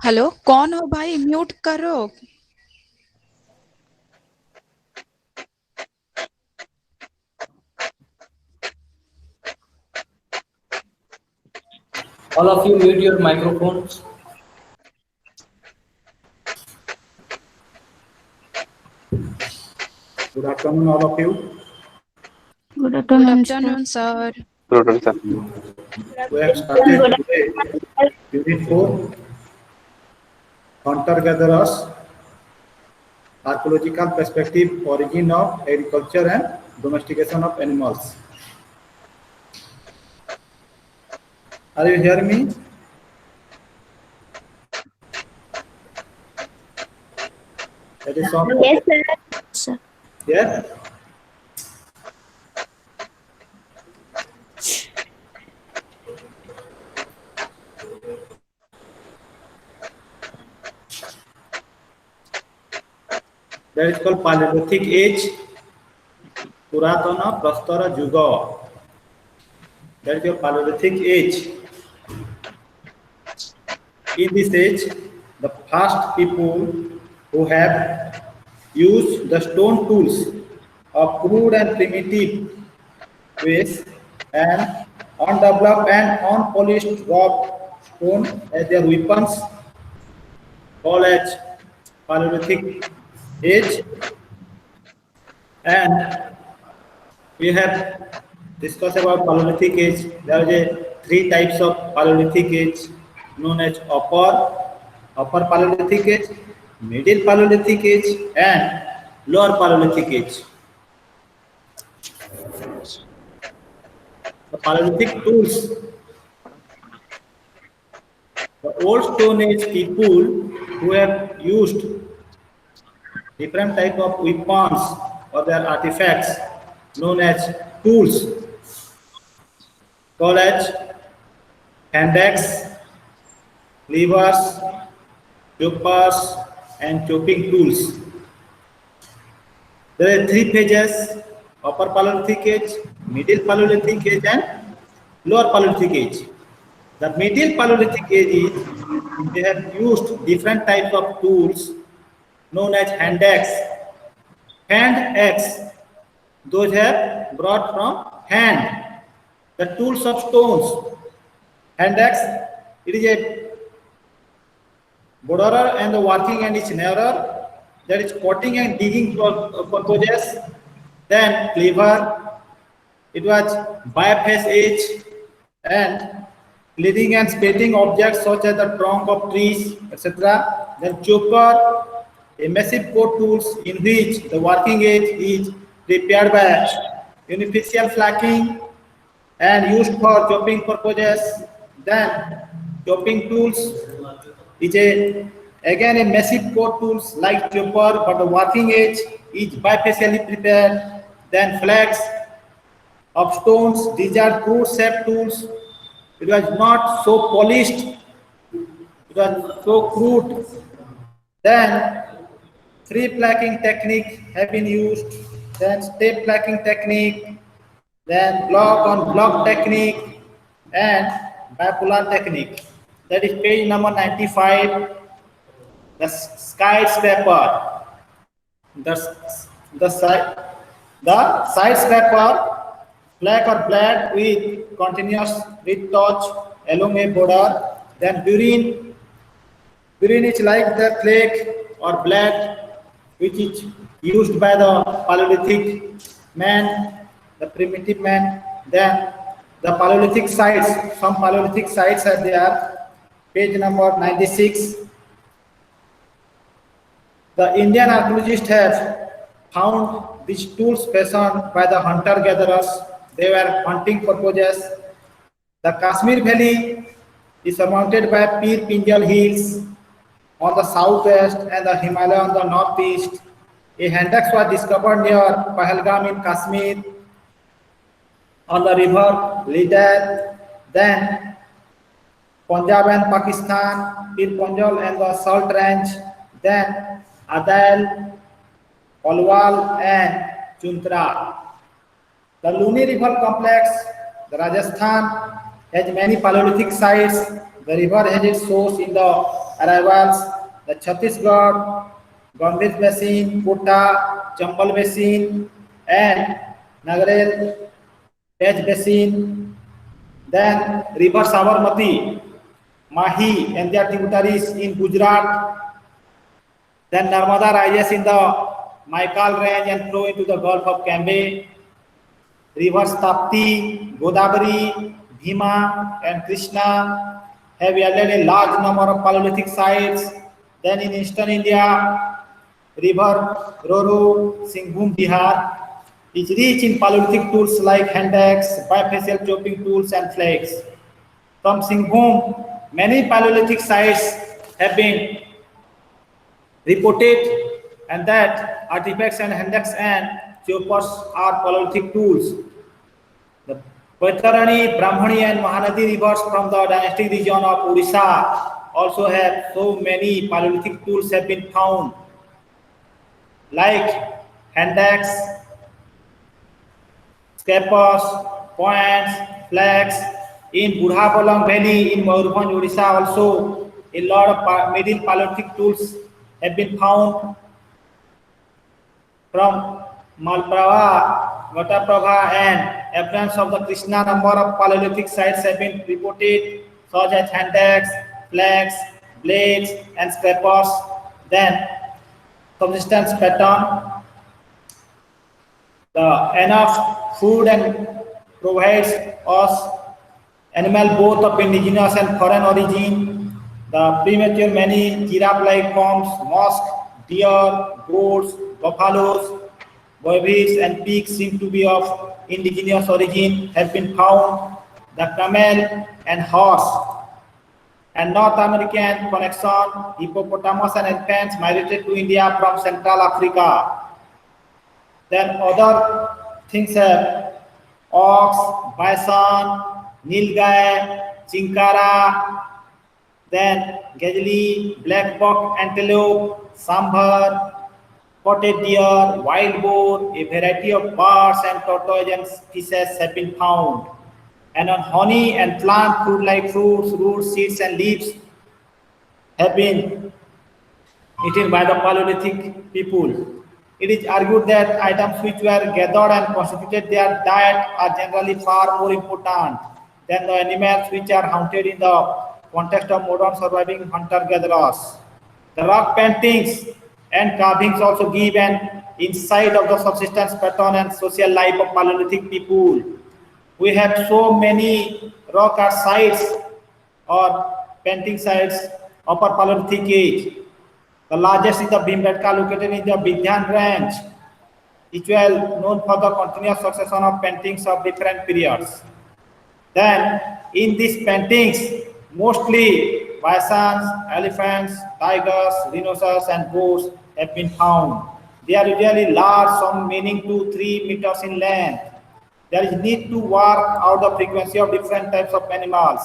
Hello, कौन हो भाई? म्यूट करो। All of you mute your microphones. Good afternoon, all of you. Good Good afternoon, sir. afternoon, sir. Good afternoon, sir. We have started today Unit 4, Hunter-Gatherers, Archaeological Perspective, Origin of Agriculture and Domestication of Animals. Are you hearing me? That is all. Yes, sir. Yes? That is called Paleolithic Age, Puratana Prastara Juga. That is your Paleolithic Age. In this age, the first people who have used the stone tools of crude and primitive ways and undeveloped and unpolished rock stone as their weapons, called as Paleolithic Age. And we have discussed about Paleolithic Age. There are three types of Paleolithic Age known as upper Paleolithic Age, middle Paleolithic Age, and lower Paleolithic Age. The Paleolithic tools. The old Stone Age people who have used different type of weapons or their artifacts known as tools, called as hand axe, levers, choppers, and chopping tools. There are three phases: upper Paleolithic Age, middle Paleolithic Age, and lower Paleolithic Age. The middle Paleolithic Age is they have used different types of tools known as hand axe. Hand axe, those have brought from hand. The tools of stones. Hand axe, it is a borderer and the working and its narrower. That is cutting and digging purposes. Then cleaver, it was bypass edge and clearing and splitting objects such as the trunk of trees, etc. Then chopper, a massive core tools in which the working edge is prepared by unifacial flacking and used for chopping purposes. Then chopping tools is again a massive core tools like chopper, but the working edge is bifacially prepared. Then flags of stones, these are crude shaped tools. It was not so polished, it was so crude. Then three placking technique have been used, then step placking technique, then block on block technique, and bipolar technique. That is page number 95, the skyscraper. The side scraper, black or black with continuous with touch along a border. Then burine is like the clay or black which is used by the Paleolithic man, the primitive man. Then the Paleolithic sites, some Paleolithic sites are there, page number 96. The Indian archaeologists have found these tools fashioned by the hunter-gatherers. They were hunting purposes. The Kashmir Valley is surmounted by Pir Pinjal Hills on the southwest and the Himalaya on the northeast. A hand axe was discovered near Pahalgam in Kashmir on the river Lidar. Then Punjab and Pakistan, Pir Panjal and the Salt Range. Then Adail, Palwal and Chuntra. The Luni River complex, Rajasthan, has many Paleolithic sites. The river has its source in the arrivals, the Chhattisgarh, Ganges Basin, Kota, Chambal Basin, and Nagarel Pech Basin. Then River Sabarmati, Mahi, and their tributaries in Gujarat. Then Narmada rises in the Maikal range and flow into the Gulf of Cambay. Rivers Tapti, Godavari, Bhima, and Krishna have yielded a large number of Paleolithic sites. Then in eastern India, river Roro, Singhbhum, Bihar is rich in Paleolithic tools like hand axe, bifacial chopping tools, and flakes. From Singhbhum, many Paleolithic sites have been reported, and that artifacts and hand axe and choppers are Paleolithic tools. The Baitarani, Brahmani, and Mahanadi rivers from the dynastic region of Odisha also have so many Paleolithic tools have been found, like hand axe, scrapers, points, flags. In Budhapalang Valley in Mayurbhanj, Odisha also a lot of Middle Paleolithic tools have been found. From Malprava, Vataprabha, and affluents of the Krishna, number of Paleolithic sites have been reported, such as hand axe, flags, blades, and scrapers. Then subsistence pattern. The enough food and provides us animal both of indigenous and foreign origin. The premature many giraffe-like forms, musk, deer, goats, buffaloes, bovies, and pigs seem to be of indigenous origin have been found. The camel and horse and North American connection, hippopotamus and elephants migrated to India from Central Africa. Then other things have ox, bison, nilgai, chinkara, then gazelle, black buck antelope, sambar, spotted deer, wild boar, a variety of birds and tortoise and fishes have been found. And on honey and plant food like fruits, roots, seeds, and leaves have been eaten by the Paleolithic people. It is argued that items which were gathered and constituted their diet are generally far more important than the animals which are hunted in the context of modern surviving hunter-gatherers. The rock paintings and carvings also give an insight of the subsistence pattern and social life of Paleolithic people. We have so many rock art sites or painting sites of Upper Paleolithic age. The largest is the Bhimbetka located in the Vidyan range, which well known for the continuous succession of paintings of different periods. Then in these paintings, mostly bisons, elephants, tigers, rhinoceros, and boars have been found. They are usually large, some meaning 2 to 3 meters in length. There is need to work out the frequency of different types of animals.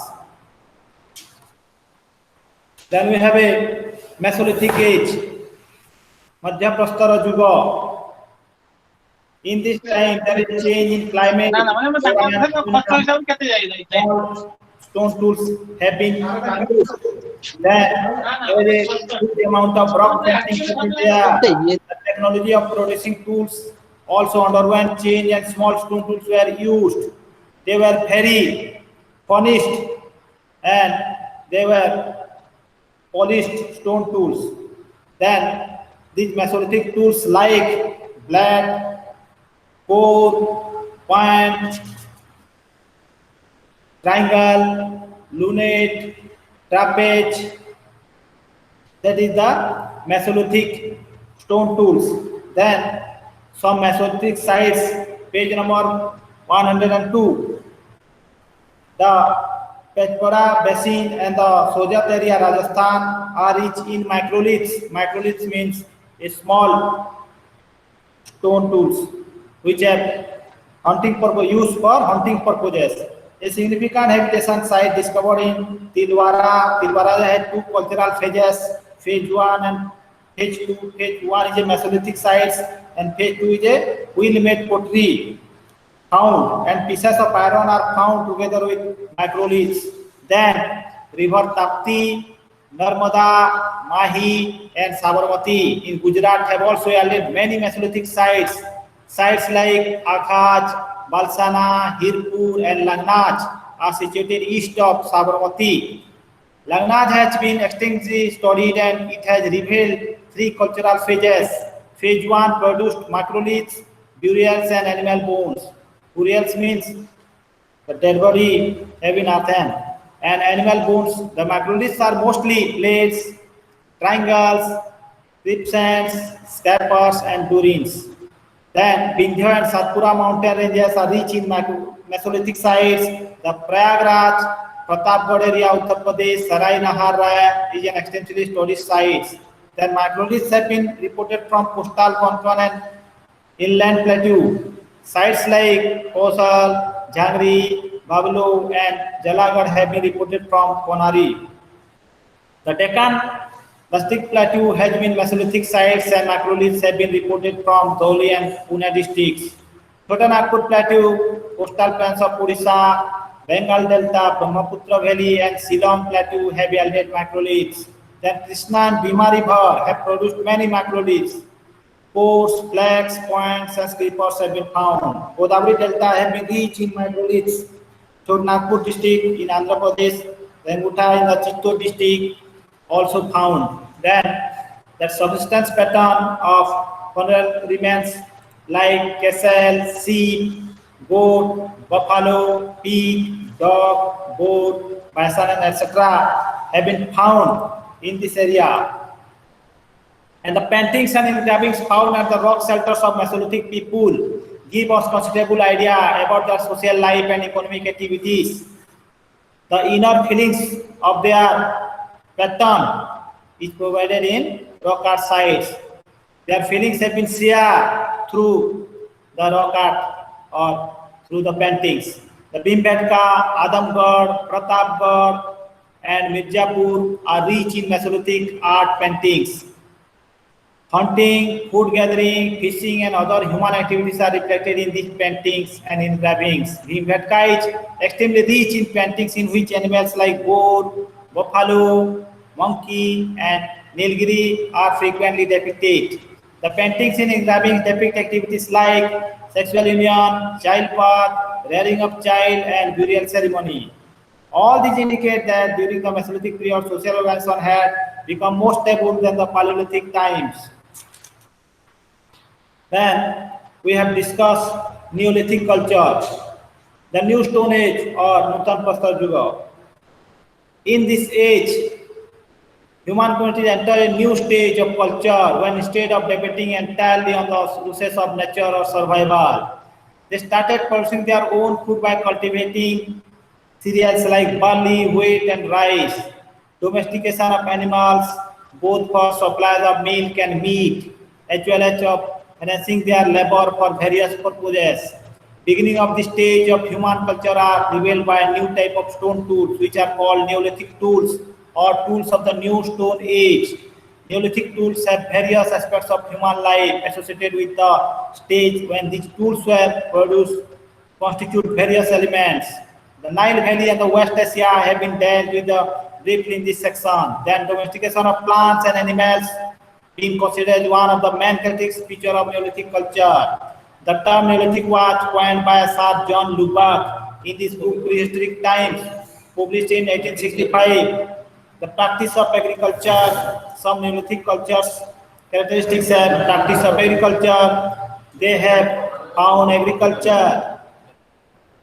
Then we have a Mesolithic age, Madhya Prastara Yuga. In this time, there is change in climate. Stone tools have been used. Then there is a good amount of rock painting. The technology of producing tools also underwent change, and small stone tools were used. They were very polished, and they were polished stone tools. Then these Mesolithic tools like blade, core, point, triangle, lunate, trapeze, that is the Mesolithic stone tools. Then some Mesolithic sites, page number 102. The Pechpora Basin and the Sojat area, Rajasthan, are rich in microliths. Microliths means a small stone tools which have hunting purpose, used for hunting purposes. A significant habitation site discovered in Tilwara. Tilwara had 2 cultural phases, phase 1 and phase 2. Phase 1 is a Mesolithic site and phase 2 is a wheel-made pottery found, and pieces of iron are found together with microliths. Then river Tapti Narmada, Mahi, and Sabarmati in Gujarat have also yielded many Mesolithic sites. Sites like Akhaj, Balsana, Hirpur, and Langnaj are situated east of Sabarmati. Langnaj has been extensively studied and it has revealed three cultural phases. Phase 1 produced macroliths, burials, and animal bones. Burials means the dead body have been earthen. And animal bones, the macroliths are mostly plates, triangles, quicksands, scarpers, and durines. Then Vindhya and Satpura mountain ranges are rich in Mesolithic sites. The Prayagraj, Pratapgarh area, Uttar Pradesh, Sarai Nahar Raya is an extensively studied site. Then macroliths have been reported from coastal Konkan and inland plateau. Sites like Kosal, Jhangri, Bablu, and Jalagarh have been reported from Konari. The Deccan Rustic Plateau has been Mesolithic sites and macroliths have been reported from Dholi and Pune districts. Chota Nagpur Plateau, coastal plains of Odisha, Bengal Delta, Brahmaputra Valley, and Shillong Plateau have yielded macroliths. Then Krishna and Bhima River have produced many macroliths. Pores, flags, points, and creepers have been found. Godavari Delta have been rich in macroliths. Chota Nagpur district in Andhra Pradesh, Rangutha in the Chittor district, also found. Then the substance pattern of funeral remains like castle, sheep, goat, buffalo, pig, dog, goat, bison, etc. have been found in this area. And the paintings and engravings found at the rock shelters of Mesolithic people give us considerable idea about their social life and economic activities. The inner feelings of their pattern is provided in rock art sites. Their feelings have been shared through the rock art or through the paintings. The Bhimbetka, Adamgarh, Pratapgarh, and Mirzapur are rich in Mesolithic art paintings. Hunting, food gathering, fishing, and other human activities are reflected in these paintings and engravings. Bhimbetka is extremely rich in paintings in which animals like goat, buffalo, monkey, and nilgiri are frequently depicted. The paintings and engravings depict activities like sexual union, childbirth, rearing of child, and burial ceremony. All these indicate that during the Mesolithic period, social organization had become more stable than the Paleolithic times. Then we have discussed Neolithic culture, the New Stone Age or Nutan Prastar Yuga. In this age, human communities enter a new stage of culture when instead of debating entirely on the uses of nature or survival, they started producing their own food by cultivating cereals like barley, wheat, and rice. Domestication of animals, both for supplies of milk and meat, as well as of enhancing their labor for various purposes. Beginning of the stage of human culture are revealed by a new type of stone tools, which are called Neolithic tools or tools of the New Stone Age. Neolithic tools have various aspects of human life associated with the stage when these tools were produced, constitute various elements. The Nile Valley and the West Asia have been dealt with briefly in this section. Then domestication of plants and animals being considered as one of the main characteristic features of Neolithic culture. The term Neolithic was coined by Sir John Lubbock in his book Prehistoric Times, published in 1865. The practice of agriculture, some Neolithic cultures characteristics have practice of agriculture, they have found agriculture.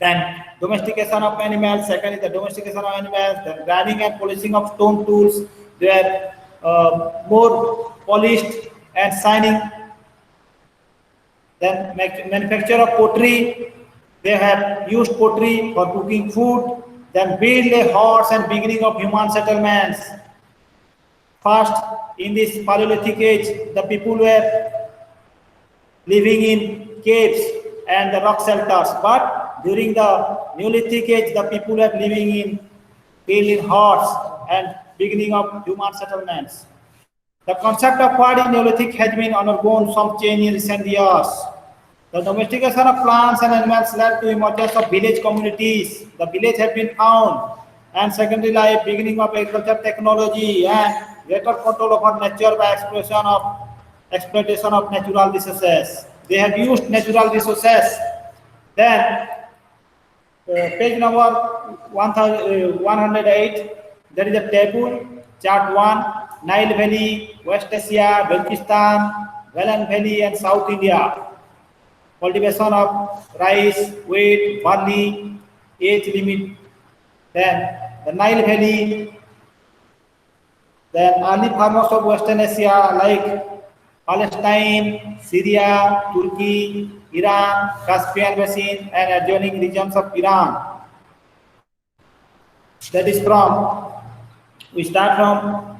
Then domestication of animals, second is the domestication of animals, then grinding and polishing of stone tools, they are more polished and shining. Then manufacture of pottery, they have used pottery for cooking food. Then build a horse and beginning of human settlements. First, in this Paleolithic age, the people were living in caves and the rock shelters. But during the Neolithic age, the people were living in built in huts and beginning of human settlements. The concept of quad in Neolithic has been undergone some change in recent years. The domestication of plants and animals led to emergence of village communities. The village have been found and secondary life, beginning of agriculture technology, and greater control over nature by exploitation of natural resources. They have used natural resources. Then page number 108, there is a table, chart 1, Nile Valley, West Asia, Baltistan, Galan Valley, and South India. Cultivation of rice, wheat, barley, age limit. Then the Nile Valley, then early farmers of Western Asia like Palestine, Syria, Turkey, Iran, Caspian Basin, and adjoining regions of Iran. That is we start from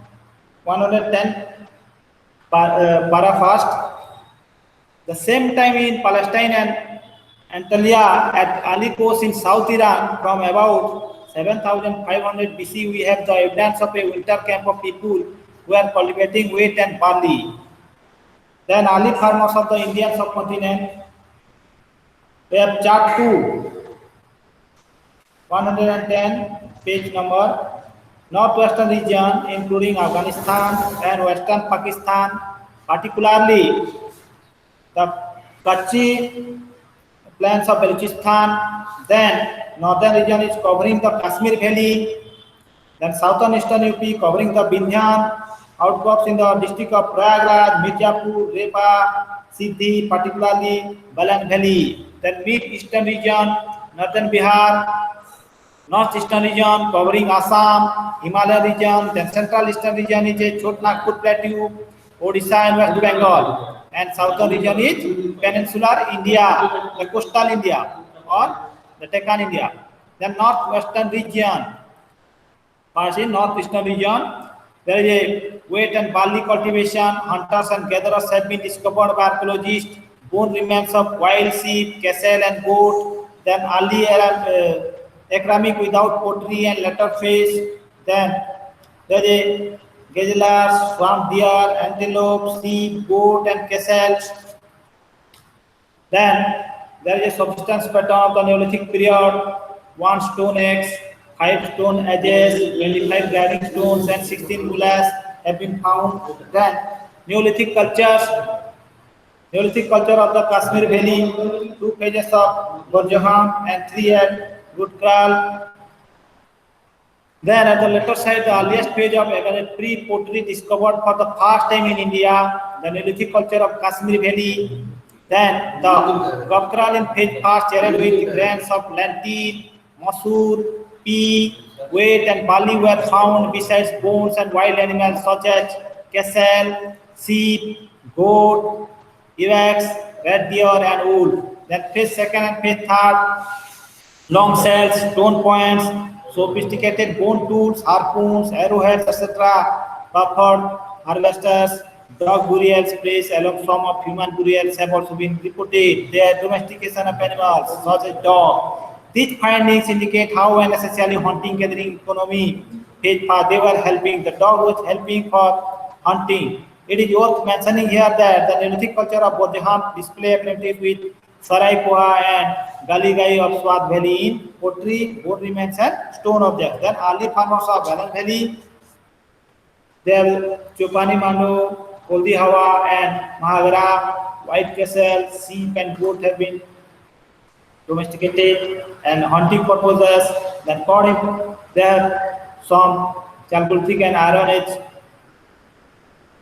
110 para fast. The same time in Palestine and Antalya at Ali coast in South Iran, from about 7,500 BC, we have the evidence of a winter camp of people who are cultivating wheat and barley. Then early farmers of the Indian subcontinent, we have chart 2, 110, page number, northwestern region including Afghanistan and western Pakistan, particularly the Kutchi plains of Balochistan. Then northern region is covering the Kashmir Valley. Then southern eastern UP covering the Vindhyan, outcrops in the district of Prayagraj, Mirzapur, Repa, Siddhi, particularly Balan Valley. Then mid-eastern region, northern Bihar, north-eastern region covering Assam, Himalaya region. Then central eastern region is a Chhota Nagpur Plateau, Odisha and West Bengal. And southern region is peninsular India, the coastal India or the Deccan India. Then northwestern region, in northeastern region, there is a wheat and barley cultivation. Hunters and gatherers have been discovered by archaeologists. Bone remains of wild sheep, cattle, and goat. Then early ceramic without pottery and later fish. Then there is a gazelles, swamp deer, antelope, sheep, goat, and cattle. Then there is a substance pattern of the Neolithic period: 1 stone axe, 5 stone edges, 25 grinding stones, and 16 mullahs have been found. Then Neolithic culture of the Kashmir Valley, 2 pages of Burjaham and 3 at Gutkral. Then at the later side, the earliest page of pre-pottery discovered for the first time in India, the Neolithic culture of Kashmir Valley. Then the Gutkral in page first, charred with grains of lentil, masoor, pea, wheat, and barley were found, besides bones and wild animals such as cattle, sheep, goat, ibex, red deer, and wolf. Then page second and page third, long shells, stone points, sophisticated bone tools, harpoons, arrowheads, etc., buffered harvesters, dog burials placed along some of human burials have also been reported. Their domestication of animals such as dog. These findings indicate how an essentially hunting gathering economy they were helping. The dog was helping for hunting. It is worth mentioning here that the Neolithic culture of Burjaham display apprentice with Saraikoha and Galigai of Swat Valley in pottery, bone remains, and stone objects. Then early farmers of Galan Valley, their Chopani Manu, Koldi Hawa, and Mahagara, white cattle, sheep, and goat have been domesticated and hunting purposes. Then there some Chalcolithic and Iron Age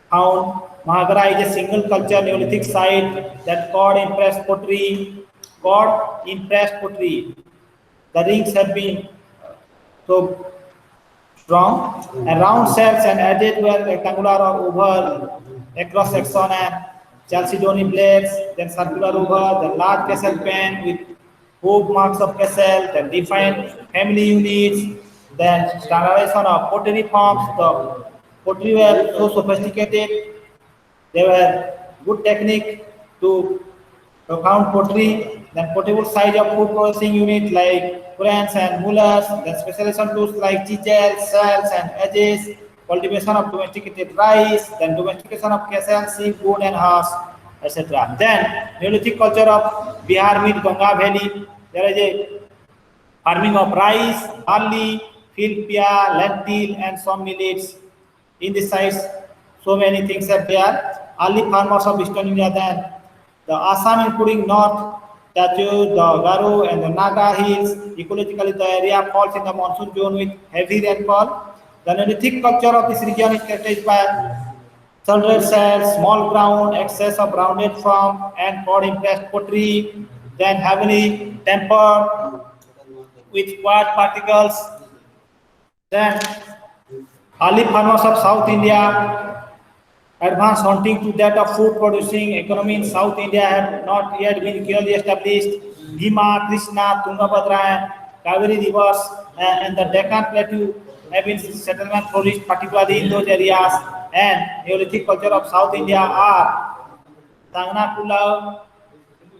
found. Mahagara is a single culture Neolithic site that cord impressed pottery. The rings have been so strong, and round shells and edges were rectangular or oval across section, and chalcedony blades, then circular oval, the large castle pen with hoof marks of castle, then defined family units, then standardization of pottery forms. The pottery were so sophisticated, they were good technique to found pottery. Then portable size of food processing unit like cranes and mullahs, then specialization tools like chisels, shells, and edges, cultivation of domesticated rice, then domestication of cattle, sheep, goat, and horse, etc. Then Neolithic culture of Bihar mid Ganga Valley, there is a farming of rice, barley, field pea, lentil, and some millets. In the sides, so many things are there. Early farmers of Eastern India, then the Assam, including North, Taju, the Garo, and the Naga hills. Ecologically, the area falls in the monsoon zone with heavy rainfall. The Neolithic culture of this region is characterized by Thunder cells, small ground, excess of rounded form, and cord impressed pottery, then heavily tempered with quartz particles. Then early farmers of South India, advanced hunting to that of food producing economy in South India had not yet been clearly established. Bhima, Krishna, Tungabhadra, and Kaveri rivers and the Deccan Plateau have been settlement flourished, particularly in those areas. And Neolithic culture of South India are Tangnakula,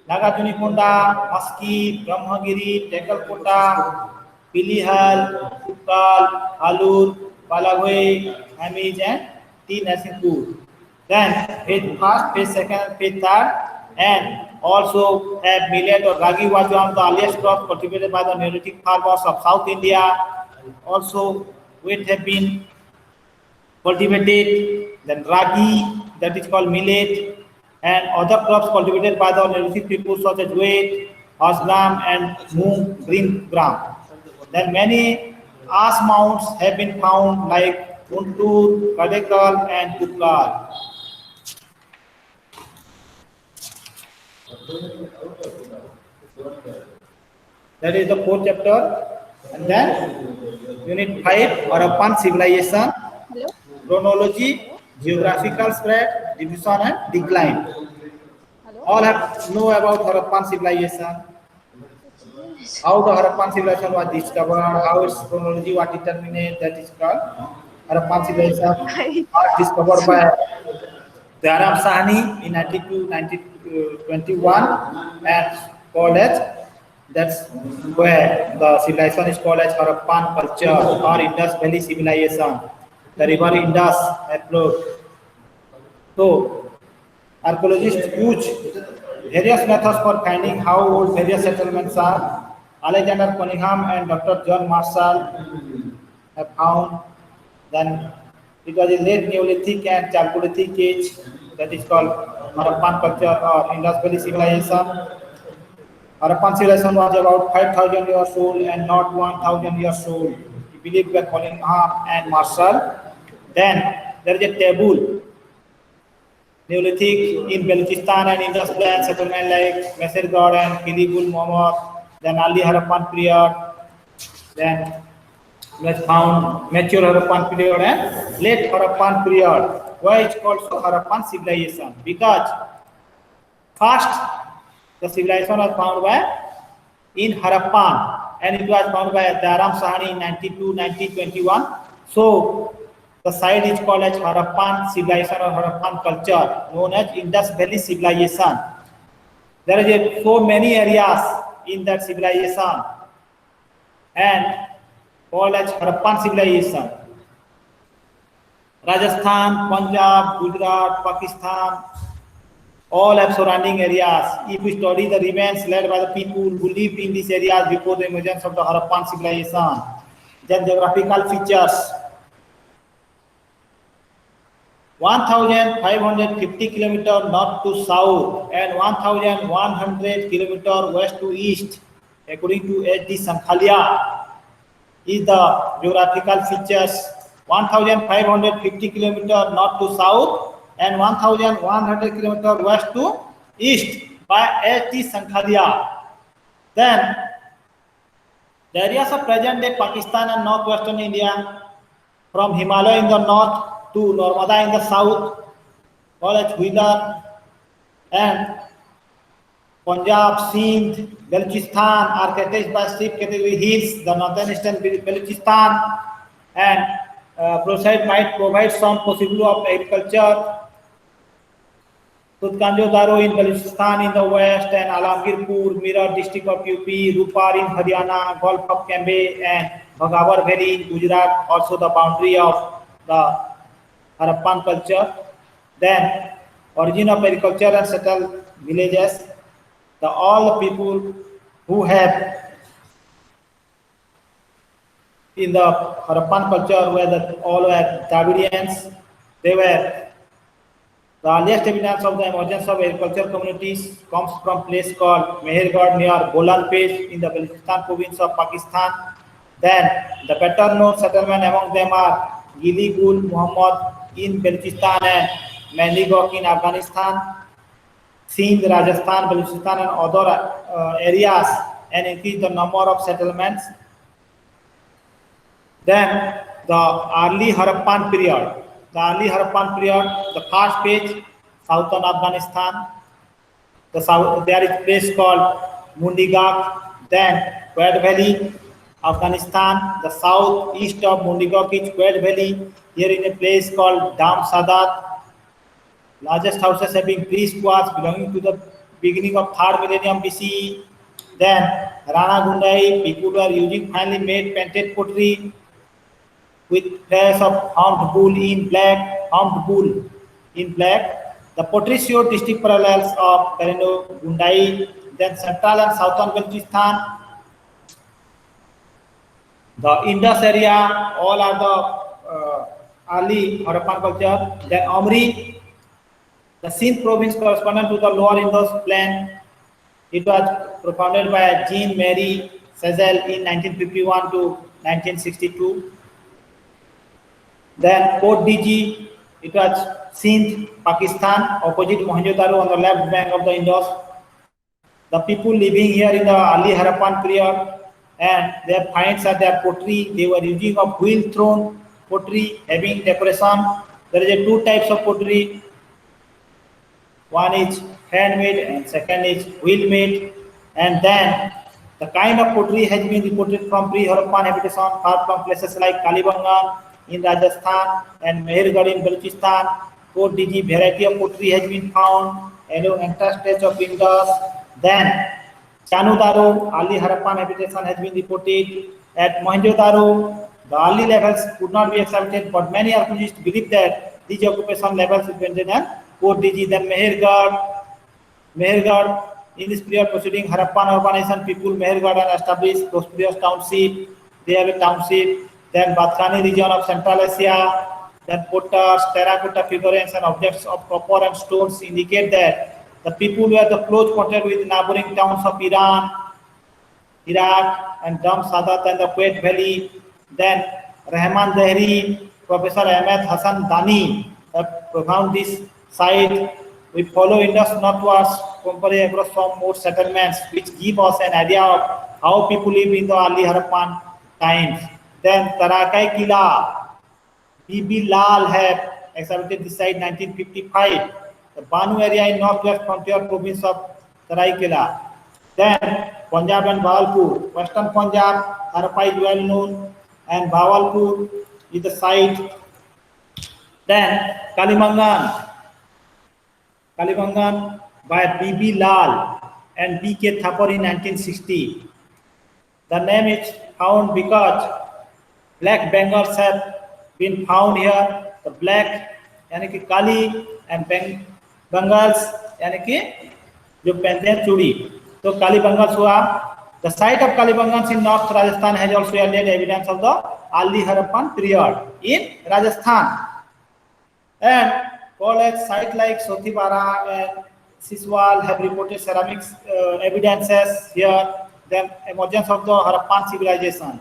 Nagatunikonda, Maski, Brahmagiri, Tekalkota, Pilihal, Kukal, Alur, Palagoi, Hamij, and T. Narsingpur. Then phase first, phase second, phase third, and also have millet or ragi was one of the earliest crops cultivated by the Neolithic farmers of South India. Also, wheat have been cultivated, then ragi, that is called millet, and other crops cultivated by the Neolithic people such as wheat, osgram, and moong, green gram. Then many ash mounds have been found like Guntur, Kadekal, and Kukal. That is the fourth chapter. And then unit 5, Harappan civilization, chronology, geographical spread, division, and decline. All have know about Harappan civilization, how the Harappan civilization was discovered, how its chronology was determined. That is called Harappan civilization was discovered by Dharam Sahni in 1921 and called as, that's where the civilization is called as Harappan culture or Indus Valley civilization. The river Indus had flowed. So, archaeologists use various methods for finding how old various settlements are. Alexander Cunningham and Dr. John Marshall have found. Then it was a late Neolithic and Chalcolithic age, that is called Harappan culture or Indus Valley civilization. Harappan civilization was about 5,000 years old and not 1,000 years old. He believed by Cunningham and Marshall. Then there is a table, Neolithic in Balochistan and Indus Valley settlement like Messergod and Kilibul Mohammed. Then early Harappan period. Then was found mature Harappan period and late Harappan period. Why it's called so Harappan civilization? Because first the civilization was found by in Harappan and it was found by Dharam Sahni in 1921. So the site is called as Harappan civilization or Harappan culture, known as Indus Valley civilization. There is so many areas in that civilization and called as Harappan civilization. Rajasthan, Punjab, Gujarat, Pakistan, all have surrounding areas. If we study the remains led by the people who lived in these areas before the emergence of the Harappan civilization, then geographical features. 1,550 km north to south and 1,100 km west to east, according to H.D. Sankhalia, is the geographical features. 1,550 km north to south and 1,100 km west to east by H.D. Sankhalia. Then the areas of present-day Pakistan and northwestern India, from Himalaya in the north to Narmada in the south, called as Wheeler, and Punjab, Sindh, Balochistan are characterized by steep category hills. The northeastern Balochistan and Prosite might provide some possibility of agriculture. Tutkanjo Daro in Balochistan in the west and Alamgirpur, Mirror district of UP, Rupar in Haryana, Gulf of Cambay and Bhagavar Valley in Gujarat, also the boundary of the Harappan culture. Then origin of agriculture and settled villages. All the people who have in the Harappan culture where all were Dravidians. They were the earliest evidence of the emergence of agricultural communities comes from a place called Mehergarh near Bolan Page in the Balochistan province of Pakistan. Then the better known settlement among them are Gili Gul Muhammad in Balochistan and Mendigok in Afghanistan, Sindh, Rajasthan, Balochistan and other areas, and increase the number of settlements. Then the early Harappan period. The first page, southern Afghanistan. There is a place called Mundigak. Then Quad Valley, Afghanistan. The southeast of Mundigak is Quad Valley. Here in a place called Dam Sadat. Largest houses have been pre-squats belonging to the beginning of 3rd millennium BCE. Then Rana Gundai, people were using finely made painted pottery with layers of humped bull in black. The pottery showed distinct parallels of Perino Gundai. Then central and southern Balochistan, the Indus area, all are the early Harappan culture. Then Omri, the Sindh province corresponding to the lower Indus plain. It was propounded by Jean Marie Sezel in 1951 to 1962. Then Port DG, it was Sindh, Pakistan, opposite Mohenjo-daro on the left bank of the Indus. The people living here in the early Harappan period, and their finds are their pottery. They were using a wheel-thrown pottery having decoration. There is two types of pottery. One is handmade and second is wheel-made. And then the kind of pottery has been reported from pre-Harappan habitation far from places like Kalibangan in Rajasthan and Mehergarh in Balochistan. Port DG variety of pottery has been found along entire stretch of Indus. Then Chanudaro, early Harappan habitation has been reported. At Mohenjo-daro, the early levels could not be accepted, but many archaeologists believe that these occupation levels is maintained at Port DG. Then Mehergarh, in this period proceeding Harappan urbanization, people Mehergarh and established prosperous township. They have a township. Then Badkhani region of Central Asia. Then potters, terracotta figurines and objects of copper and stones indicate that the people were the close contact with neighboring towns of Iran, Iraq, and Dam Sadat and the Quet Valley. Then Rahman Dehri, Professor Ahmed Hassan Dani have found this site. We follow Indus northwards, compare across some more settlements, which give us an idea of how people live in the early Harappan times. Then Tarakai Kila, B.B. Lal have excavated this site 1955. The Banu area in northwest frontier province of Taraikela. Then Punjab and Bawalpur. Western Punjab, Harappa is well known, and Bawalpur is the site. Then Kalibangan by B.B. Lal and B.K. Thapar in 1960. The name is found because black Bengals have been found here. The black यानी कि काली and Bengals यानी कि जो पहनते हैं चूड़ी, तो काली Bengals हुआ. The site of Kalibangans in North Rajasthan has also yielded evidence of the early Harappan period in Rajasthan. And college sites like Sotibara and Siswal have reported ceramics evidences here. The emergence of the Harappan civilization.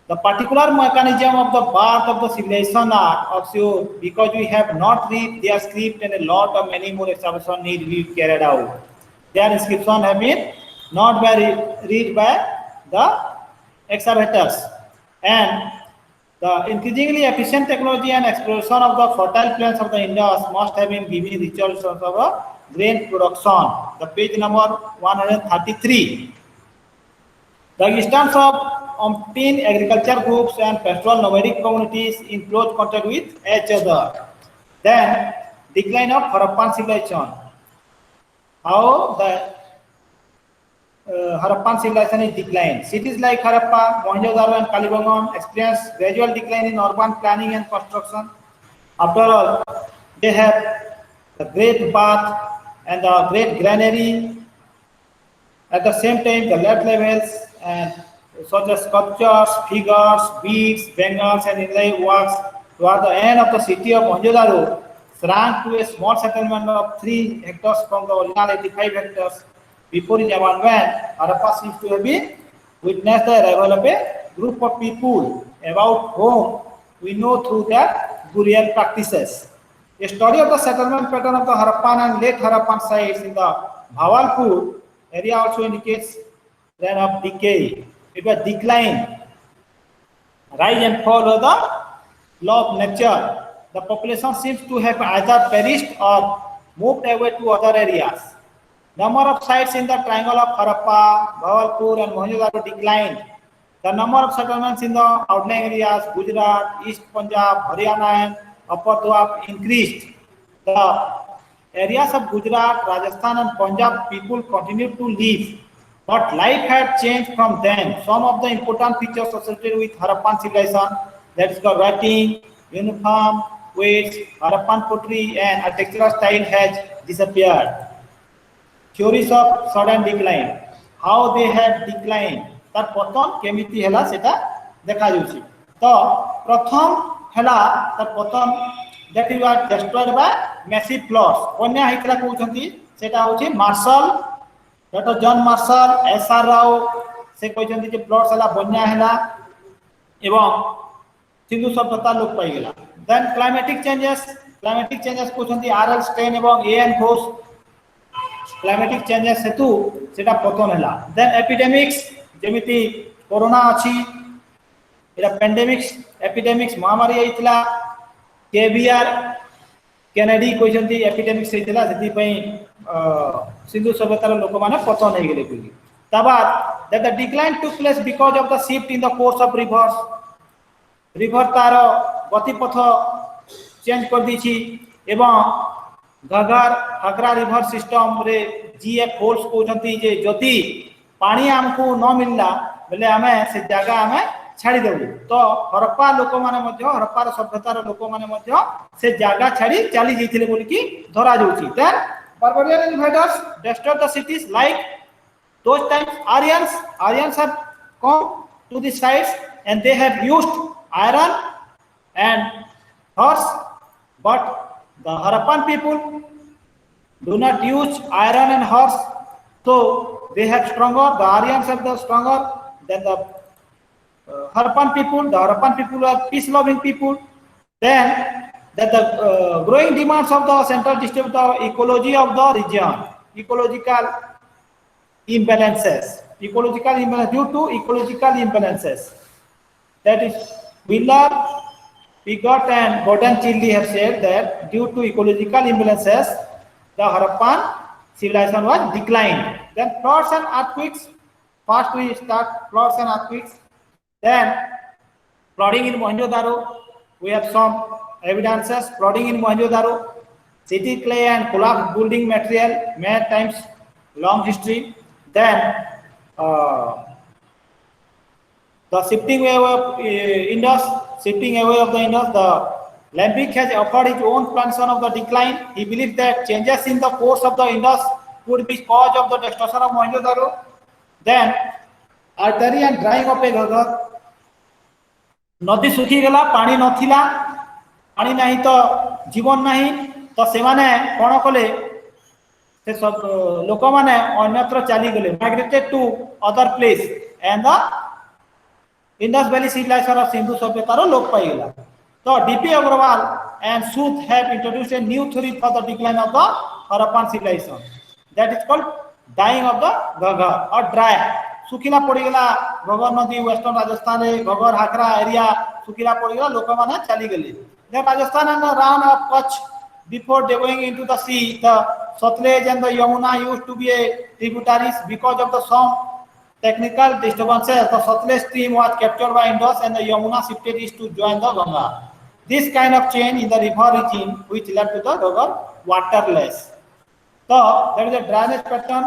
The particular mechanism of the birth of the civilization are obscure because we have not read their script and a lot of many more excavations need to be carried out. Their inscriptions have been not read by the excavators, and the increasingly efficient technology and exploration of the fertile plains of the Indus must have been giving results of grain production. The page number 133. The existence of umpteen agriculture groups and pastoral nomadic communities in close contact with each other. Then decline of Harappan civilization. How the Harappan civilization is declined. Cities like Harappa, Mohenjo-daro and Kalibangan experienced gradual decline in urban planning and construction. After all, they have the great bath and the great granary. At the same time, the land levels and such as sculptures, figures, beads, bangles, and inlay works toward the end of the city of Mohenjo-daro shrank to a small settlement of 3 hectares from the original 85 hectares before its abandonment. Harappa seems to have been witnessed the arrival of a group of people about whom we know through their burial practices. A study of the settlement pattern of the Harappan and late Harappan sites in the Bhavalpur area also indicates trend of decay. It was decline, rise and fall of the law of nature. The population seems to have either perished or moved away to other areas. Number of sites in the triangle of Harappa, Bhavalpur and Mohenjo-daro declined. The number of settlements in the outlying areas, Gujarat, East Punjab, Haryana and Upper Doab increased. The areas of Gujarat, Rajasthan and Punjab people continued to live, but life had changed from then. Some of the important features associated with Harappan civilization, that is the writing, uniform, weights, Harappan pottery and architectural style has disappeared. Theories of sudden decline, how they have declined. तार पतन केमिति हला सेटा देखा जाउछि तो प्रथम हला तार पतन that is was destroyed by massive floods बन्या हितला कहउछंती सेटा होछि Marshall doctor John Marshall S R Rao से कहउछंती जे फ्लड्स हला बन्या हला एवं सिंधु सभ्यता लोप पाई गेला देन क्लाइमेटिक चेंजेस कहउछंती आरएल स्टेन एवं एएन घोष क्लाइमेटिक चेंजेस हेतु सेटा पतन हला देन एपिडेमिक्स जेमिति कोरोना अछि एरा पेंडेमिक्स एपिडेमिक्स महामारी आइतला केवियर केनेडी कहउछंती एपिडेमिक्स आइतला जति पई सिंधु सभ्यतार लोक माने पतन हे गेले बुली तबाद that the decline took place because of the shift in the course of river तार गतिपथ चेंज कर दिछि एवं घाघरा रिवर सिस्टम रे जीएफ होल्स कहउछंती जे जति पानी हमको न मिलला बेले हमें से जगह हमें छाड़ी देबु तो हरप्पा लोक माने मध्य हरप्पार सभ्यतार लोक माने मध्य से जगह छाड़ी चली जइथिले बोली कि धरा जाउछि then barbarian invaders destroyed the cities like those times Aryans have come to the sites and they have used iron and horse but the Harappan people do not use iron and horse so they have stronger, the Aryans have the stronger than the Harappan people. The Harappan people are peace-loving people. Then that the growing demands of the central district, the ecology of the region, ecological imbalances due to ecological imbalances. That is, Wheeler, Piggott and Gordon Childy have said that due to ecological imbalances, the Harappan civilization was declined. Then floods and earthquakes. First we start floods and earthquakes. Then flooding in Mohenjo-daro. We have some evidences. Flooding in Mohenjo-daro. City clay and collapsed building material. Many times long history. Then the shifting away of Indus. The Lambic has offered his own plantation of the decline. He believes that changes in the course of the Indus could be cause of the destruction of Mohenjo-daro. Then artery and drying of a Ghaggar. नदी सुखी गला पानी नथिला पानी नहीं तो जीवन नहीं तो से माने कोन कले से सब लोक माने अन्यत्र चली गले migrated to other place and the Indus valley civilization of Sindhu सभ्यतार लोप पाई गला तो D P Agrawal and Sood have introduced a new theory for the decline of the Harappan civilization that is called dying of the Ghaggar और ड्राई सुखिला पड़ी गला घग्गर नदी वेस्टर्न राजस्थान रे घग्गर हाकरा एरिया सुखिला पड़ी गला लोक माने चली गेले then Rajasthan and round of Kutch before going into the sea the Satluj and the Yamuna used to be a tributaries because of the some technical disturbances the Satluj stream was captured by Indus and the Yamuna shifted east to join the Ganga. This kind of change in the river regime which led to the river waterless. So there is a drainage pattern.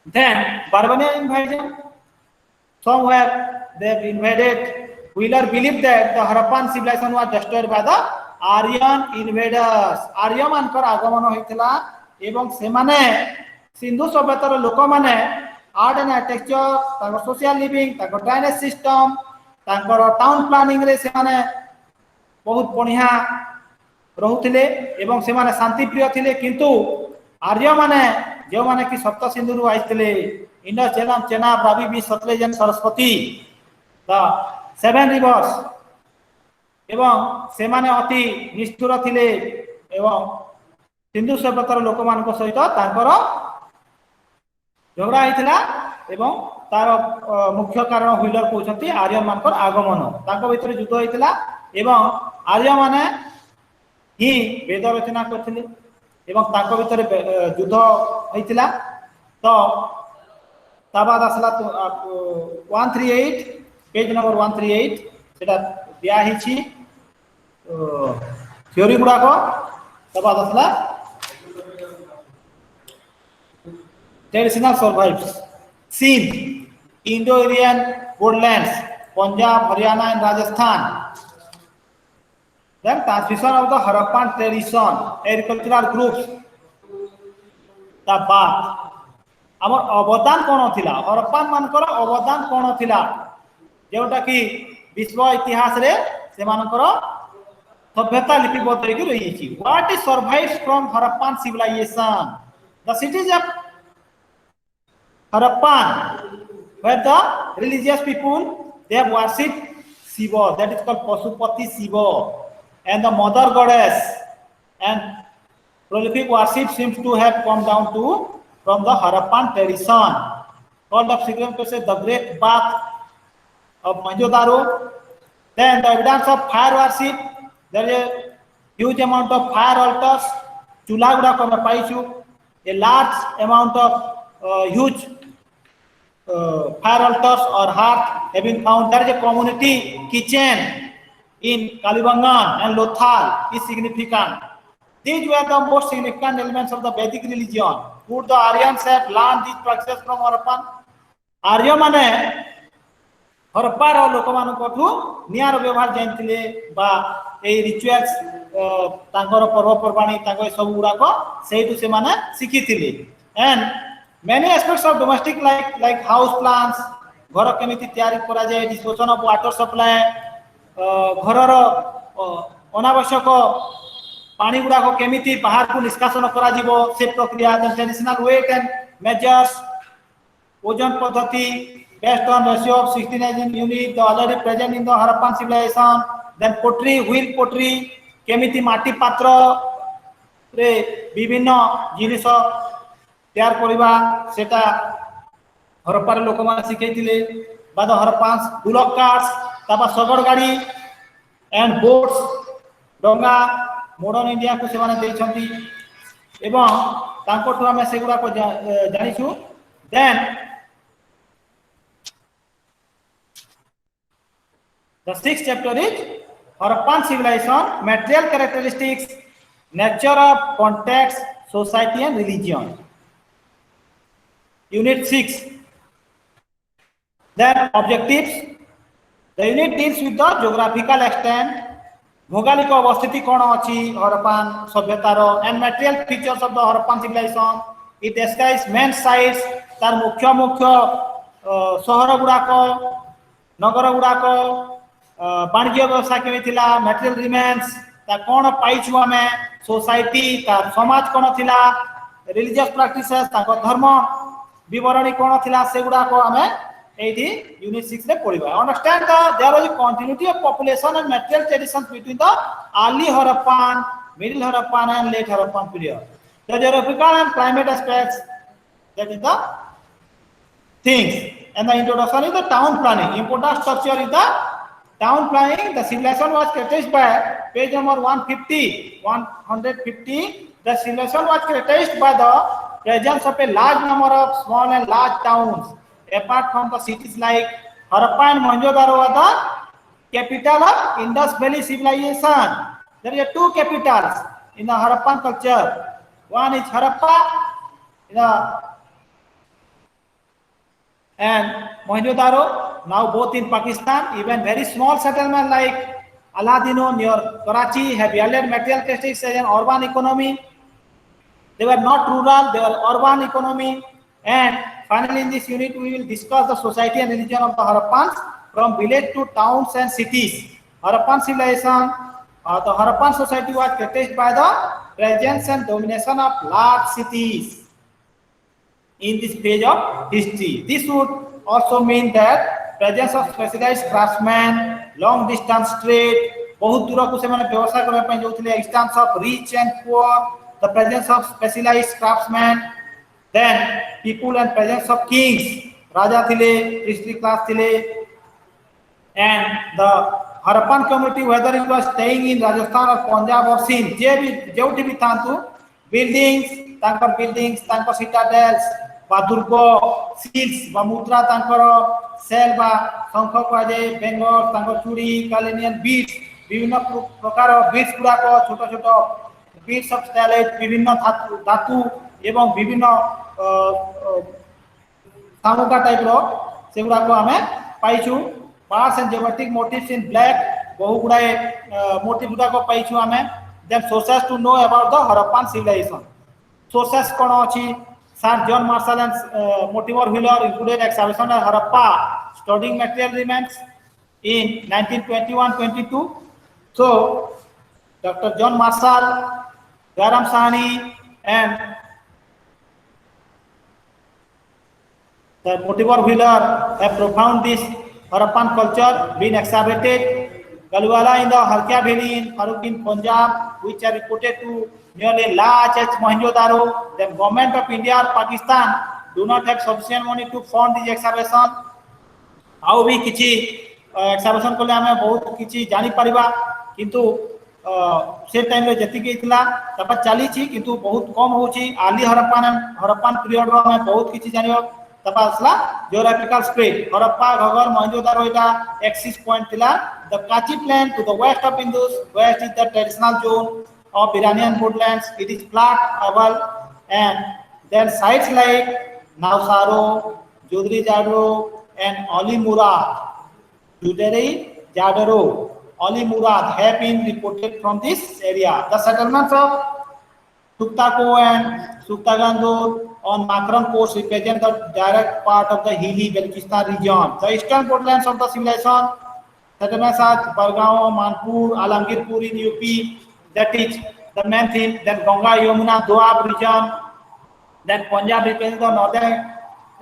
Then Barbarian invasion. Somewhere they have invaded. Wheeler believed that the Harappan civilization was destroyed by the Aryan invaders. Arya मानकर आगमन होइतला एवं से माने सिंधु सभ्यतार लोक माने art and architecture ताको social living ताको ड्रेनेज सिस्टम ताको टाउन प्लानिंग रे से माने बहुत बढ़िया रहुथिले एवं से माने शांति प्रिय थिले किंतु आर्य माने जो माने कि सप्त सिंधु रु आइथिले इंडस झेलम चेनाब रावी बी Sutlej and Saraswati the seven rivers एवं से माने अति निष्ठुर थिले एवं सिंधु सभ्यतार लोक मान सहित तांकर झगड़ा होता एवं तार मुख्य कारण व्हीलर कहते आर्य मान आगमन तांको भितर युद्ध होता एवं आर्य माने ही वेद रचना करथिले एवं तांको भितर युद्ध होता तो ता बाद आसला 138 पेज नंबर 138 सेटा दिया हिची थ्योरी गुडा को ता बाद आसला traditional survives seen Indo-Aryan woodlands Punjab Haryana and Rajasthan then transmission of the Harappan tradition agricultural groups ता बात हमर अवदान कोन थिला हरप्पान मानकर अवदान कोन थिला जेउटा कि विश्व इतिहास रे से मानकर सभ्यता लिपिबद्ध होई रही छी what is survives from Harappan civilization the cities of Harappan where the religious people they have worshipped Shiva that is called Pasupati Shiva and the mother goddess and prolific worship seems to have come down to from the Harappan tradition called of significance the great bath of Mohenjo-daro. Then the evidence of fire worship there is a huge amount of fire altars chula guda ko ame paichu a large amount of huge fire altars or hearth have been found. There is a community kitchen in Kalibangan and Lothal is significant. These were the most significant elements of the Vedic religion. Would the Aryans have learned these practices from Harappan? Arya mane Harappa ro lok manukothu niyar व्यवहार जानथिले बा ए rituals तांकर पर्व पर्वाणी तांको सब गुडा को सेहितु से माने सिखिथिले and many aspects of domestic like house plants घर केमिति तयारी करा जाय disposal of water supply घरर अनावश्यक पानी गुडा को केमिति बाहर को निष्कासन करा जीवो से प्रक्रिया ट्रेडिशनल वेट एंड मेजर्स ओजन पद्धति based on ratio of 16 unit the already present in the Harappan civilization. Then pottery wheel pottery केमिति माटी पात्र रे विभिन्न जिनिस तैयार करबा सेटा हरप्पार लोक मान सिखैतिले बाद हरप्पान्स बुलक कार्स ताबा सगड़ गाड़ी एंड बोट्स डंगा मॉडर्न इंडिया को से माने दैछंती एवं तांको ठो हमें सेगुडा को जानिछु. Then the sixth chapter is Harappan civilization material characteristics nature of context society and religion. Unit 6. Then objectives. The unit deals with the geographical extent, भौगोलिक अवस्थिति कोन अछि हरप्पान सभ्यतार and material features of the Harappan civilization. It describes main sites तार मुख्य मुख्य शहर गुडा को नगर गुडा को वाणिज्य व्यवसाय केमि थिला material remains ता कोन पाइछु हमें सोसाइटी ता समाज कोन थिला religious practices ताको धर्म विवरणी कोन थिला सेगुडा को हमें एठी यूनिट 6 रे पढिबा. Understand the there is continuity of population and material traditions between the early Harappan middle Harappan and late Harappan period. The geographical and climate aspects that is the things and the introduction is the town planning. Important structure is the town planning. The civilization was characterized by page number 150 the civilization was characterized by the presence of a large number of small and large towns apart from the cities like Harappa and Mohenjo-daro were the capital of Indus Valley civilization. There are two capitals in the Harappan culture. One is Harappa and Mohenjo-daro, now both in Pakistan. Even very small settlements like Aladino near Karachi have yielded material characteristics as an urban economy. They were not rural, they were urban economy, and finally in this unit we will discuss the society and religion of the Harappans from village to towns and cities. Harappan civilization, the Harappan society was characterized by the presence and domination of large cities in this page of history. This would also mean that presence of specialized craftsmen, long distance trade, बहुत दूर को से माने व्यवसाय करने ପାଇଁ जोଥିଲେ extents of rich and poor, the presence of specialized craftsmen, then people and presence of kings, raja thile, priestly class thile, and the Harappan community, whether it was staying in Rajasthan or Punjab or Sindh, जे भी जोठी भी थांतु buildings, तांकर citadels, বা দুর্গ seals বা মুদ্রা তাঙ্কর sell বা শঙ্খ কাজে বেঙ্গল তাঙ্কর চুড়ি কালেনিয়ান বিটস বিভিন্ন প্রকার বিটস গুড়াক ছোট ছোট বিটস অফ স্টাইলেজ বিভিন্ন ধাতু এবং বিভিন্ন শামুকা টাইপর সেগুড়াক আমি পাইছু পার্স and geometric motifs in black বহু গুড়ায়ে মোটিভ গুড়াক পাইছু আমি then sources to know about the Harappan civilization sources কোন আছে Sir John Marshall and Mortimer Wheeler included excavation at Harappa studying material remains in 1921-22. So Dr. John Marshall, Garam Sahani and the Mortimer Wheeler have profound this Harappan culture been excavated. Galwala in the Harkia Valley in Farooq in Punjab, which are reported to nearly large as Mohenjo-daro. The government of India or Pakistan do not have sufficient money to fund this excavation. How we kichi excavation kole ame bahut kichi jani pariba kintu se time re jeti ki thila tapa chali chi kintu bahut kom hochi ali Harappan period ro ame bahut kichi janiba tapa asla geographical spread Harappa Ghaggar Mohenjo-daro eta axis point thila the Kachi plain to the west of Indus. West is the traditional zone of Iranian woodlands. It is flat, oval, and then sites like Navsaro, Judri Jadro, and Ali Murad. Judri Jadro, Ali Murad have been reported from this area. The settlements of Suktako and Suktagandur on Makran coast represent the direct part of the hilly Balochistan region. The eastern woodlands of the civilization settlements are Bargaon, Manpur, Alamgirpur in UP. That is the main thing. Then Ganga, Yamuna, Doab region. Then Punjab represents the northern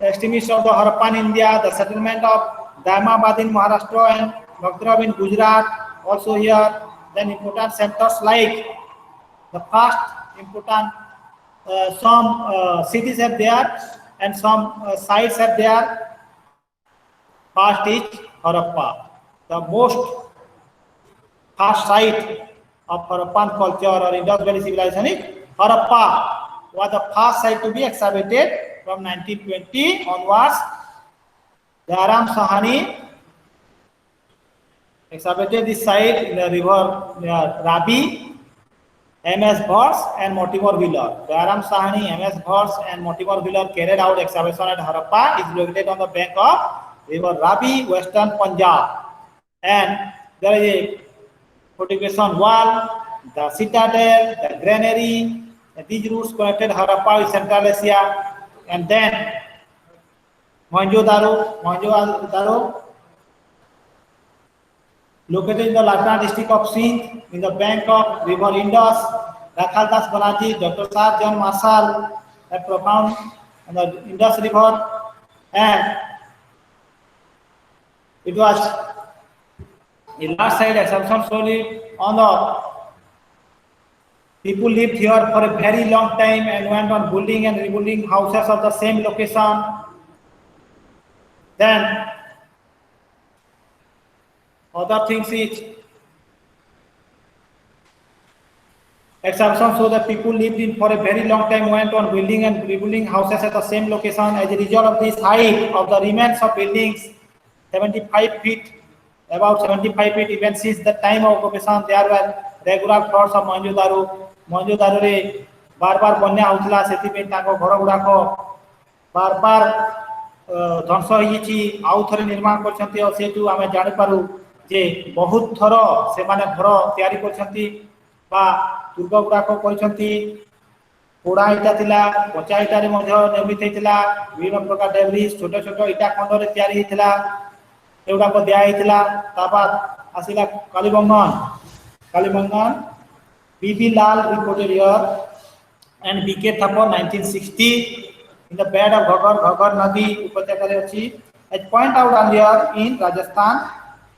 extremity of the Harappan India. The settlement of Daimabad in Maharashtra and Bhadrab in Gujarat also here. Then important centers like the first important some cities are there and some sites are there. First is Harappa, the most first site of Harappan culture or Indus Valley civilization is Harappa was the first site to be excavated from 1920 onwards. Garam Sahani excavated this site in the river Rabi, M.S. Bhors and Mortimer Wheeler. Garam Sahani, M.S. Bhors and Mortimer Wheeler carried out excavation at Harappa. It is located on the bank of river Rabi, western Punjab, and there is a fortification wall, the citadel, the granary. These routes connected Harappa with Central Asia, and then Mohenjo-daro, located in the Latna district of Sindh, in the bank of river Indus. Rakhaldas Banaji, Dr. Sir John Marshall have profound on the Indus River, and it was the last side excavation slowly on the people lived here for a very long time and went on building and rebuilding houses of the same location. Then other things is excavation show that people lived in for a very long time, went on building and rebuilding houses at the same location. As a result of this height of the remains of buildings, 75 feet, about 75 feet, even since the time of occupation, there were regular floods of Mohenjo-daro. Mohenjo-daro re bar banya houtila, sethi pe tanko ghor gudak bar ধ্বংস হয়েছি আউ থরে নির্মাণ করছেন সেটু আমি জানিপারু যে বহুত থর সে ঘর তৈরি করছেন বা দুর্গ গুড়াক করছেন पोड़ा इटा थिला पचा इटा रे मध्य निर्मित हेतिला विभिन्न प्रकार डेब्रिज छोट छोट इटा खंड रे तयारी हेतिला एउडा को दिया हेतिला ताबाद आसिला कालीबंगन बीबी लाल reported here and BK Thapar 1960 in the bed of Ghaggar Nadi उपत्यका रे अछि as point out earlier in Rajasthan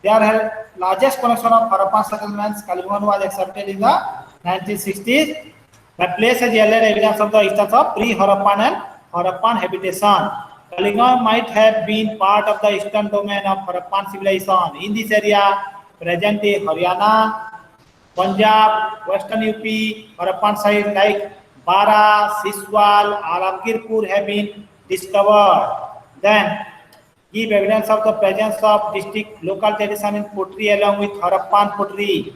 there are largest collection of Harappan settlements. Kalibangan was accepted in the 1960s. That place has yielded evidence of the existence of pre-Harappan and Harappan habitation. Kalibangan might have been part of the eastern domain of Harappan civilization. In this area, present-day Haryana, Punjab, Western UP, Harappan sites like Bara, Siswal, Alamgirpur have been discovered. Then, give evidence of the presence of distinct local tradition in pottery along with Harappan pottery.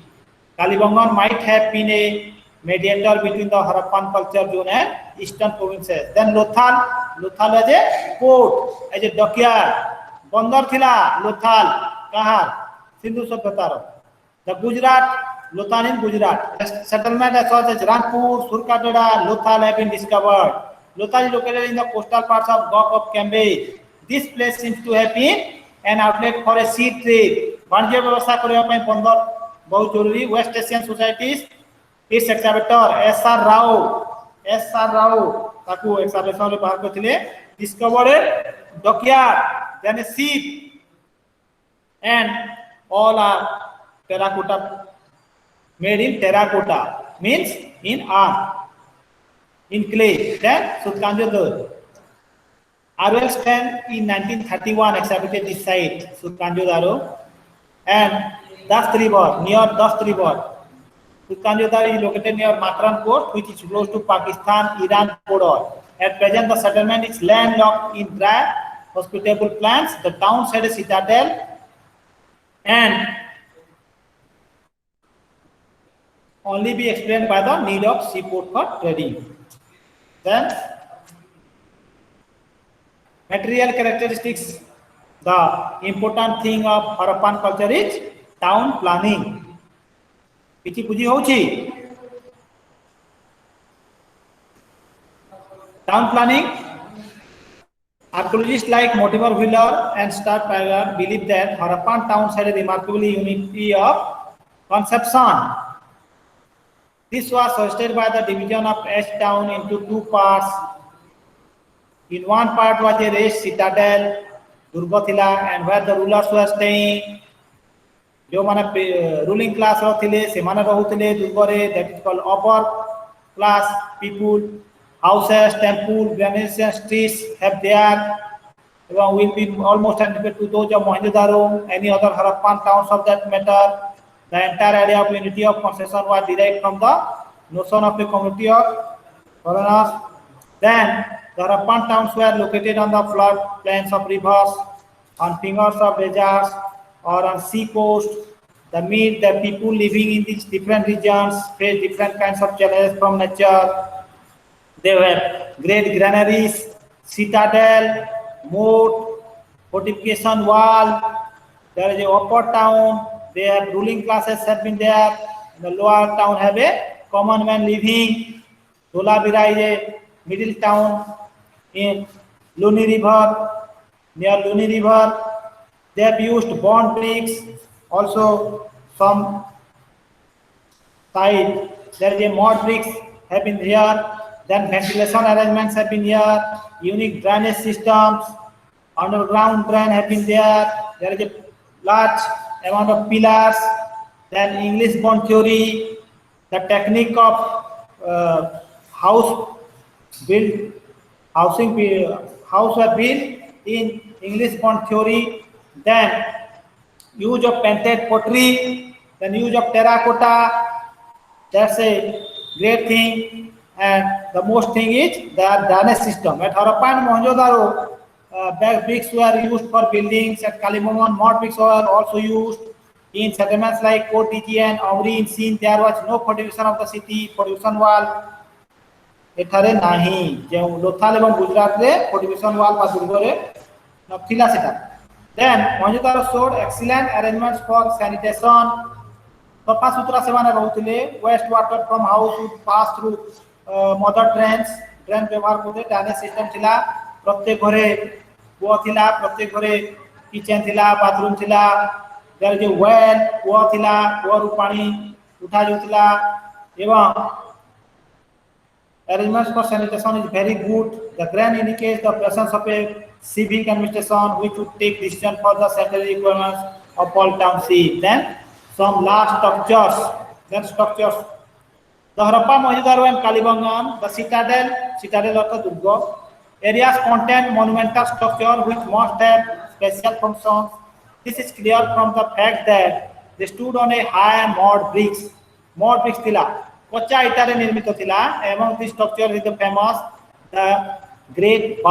Kalibangan might have been a mediator between the Harappan culture zone and eastern provinces. Then Lothal as a port, as a dockyard. Bandar thila Lothal, kahar, Sindhu Sabhyatar. The Gujarat, Lothal in Gujarat. Settlement as well as Rangpur, Surkatera, Lothal have been discovered. Lothal is located in the coastal parts of Gulf of Cambridge. This place seems to have been an outlet for a sea trade. वाणिज्य व्यवस्था करने में बंदर बहुत जरूरी. West Asian societies, its excavator S.R. Rao ताकू excavation रे बाहर करथिले discovered a dockyard, then a ship, and all are terracotta, made in terracotta, means in earth, in clay. Then Sutkanjodar. Arwell Stan in 1931 exhibited this site, Sutkanjodaro, and Dast River, near Dast River. Sutkanjodar is located near Matran Port, which is close to Pakistan-Iran border. At present, the settlement is landlocked in dry, hospitable plants. The town had a citadel and only be explained by the need of seaport for trading. Then, material characteristics. The important thing of Harappan culture is town planning. Kichi buji hochi? Town planning. Archaeologists like Mortimer Wheeler and Stuart Pagan believe that Harappan towns had a remarkable unity of conception. This was suggested by the division of H town into two parts. In one part was a raised citadel, Durgathila, and where the rulers were staying. जो माने ruling class रहथिले सेमाने रहुथिले दुर्गरे, that is called upper class people. Houses, temple, Venetian streets have there. Will be almost identical to those of Mohenjo-daro, any other Harappan towns of that matter. The entire idea of unity of concession was derived from the notion of a community of foreigners. Then the Harappan towns were located on the flood plains of rivers, on fingers of deserts, or on sea coast. The people living in these different regions face different kinds of challenges from nature. They have great granaries, citadel, moat, fortification wall. There is a upper town. They have ruling classes have been there. In the lower town have a common man living. Dholavira is a middle town in Luni River. Near Luni River, they have used bond bricks. Also, some side there is a mud bricks have been here. Then ventilation arrangements have been here. Unique drainage systems, underground drain have been there. There is a large amount of pillars. Then English bond theory, the technique of house were built in English bond theory. Then use of painted pottery, then use of terracotta. That's a great thing. And the most thing is the drainage system. At Harappan and Mohenjo-daro, bricks were used for buildings. At Kalibangan, mud bricks were also used. In settlements like Kotiji and Amri in Sindh, there was no fortification of the city, fortification wall. एठारे नाही जे लोथाल एवं गुजरात रे fortification wall बा दुर्गरे नथिला सेटा. Then Mohenjo-daro showed excellent arrangements for sanitation. सफा सुतरा सेवाने रहुथिले. Waste water from house would pass through mother drain व्यवहार करते drainage system थिला प्रत्येक घरे कुआ थिला प्रत्येक घरे किचन थिला बाथरूम थिला देयर जे वेल कुआ थिला कुआ रु पानी उठा जोतिला एवं arrangements for sanitation is very good. The grant indicates the presence of a civic administration which would take decision for the sanitary requirements of all township. Then some last structures. Then structures. The Harappa, Mohenjo-daro and Kalibangan, the citadel of the Durga, areas contain monumental structure which must have special functions. This is clear from the fact that they stood on a high mud bricks. Mud bricks thila. कच्चा इटारे निर्मित थिला एवं this structure is famous the great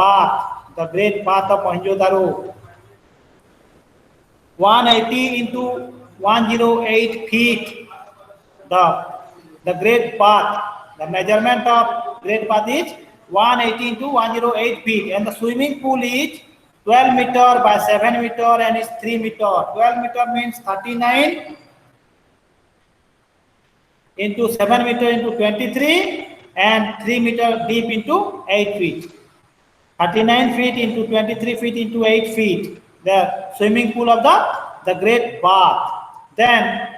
bath of Mohenjo-daro 180 into 108 feet the great bath the measurement of great bath is 180 into 108 feet and the swimming pool is 12 meter by 7 meter and is 3 meter 12 meter means 39 into 7 meter into 23 and 3 meter deep into 8 feet. 39 feet into 23 feet into 8 feet. The swimming pool of the great bath. Then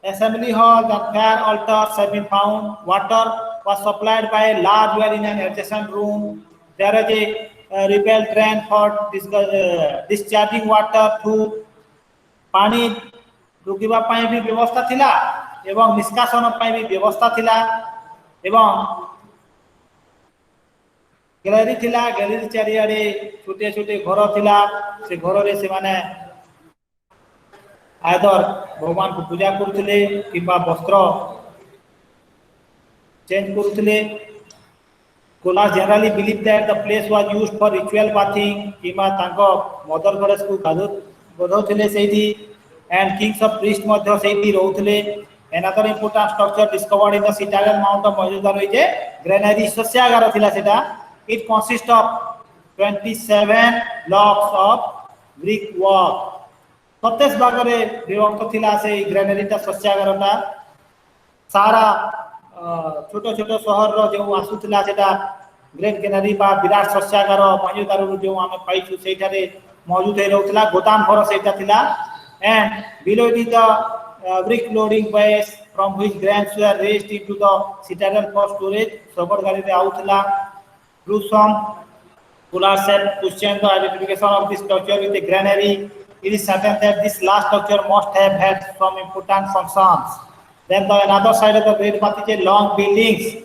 assembly hall, the fair altars have been found. Water was supplied by a large well in an adjacent room. There is a repair drain for discharging water through पानी रुकिबा पाए भी व्यवस्था थिला एवं निष्कासन पाए भी व्यवस्था थिला एवं गैलरी थिला गैलरी चारियाडे छोटे छोटे घर थिला से घर रे से माने आदर भगवान को पूजा करथले किबा वस्त्र change करथले Scholars generally believe that the place was used for ritual bathing किबा तांको मदर गणेश को गाधोथले सेही and kings of priests madhya sehi rohuthile. Another important structure discovered in the citadel mount of Mohenjo-daro is a granary sasyagara thila seta. It consists of 27 blocks of brick work. 27 Bhagare विभक्त थिला से granary ता sasyagara ता सारा छोटो छोटो शहर रो जो आसुथला सेटा ग्रेट गैलरी बा विराट सस्यागार मोहेंजो-दारो जो आमे पाइछु सेठारे मौजूद हे रहउथला गोदाम घर सेटा थिला and below it is the brick loading bays from which grains were raised into the citadel for storage. Sabad gari re outla through some scholars have questioned the identification of this structure with a granary. It is certain that this last structure must have had some important functions. Then the another side of the great bath is a long buildings,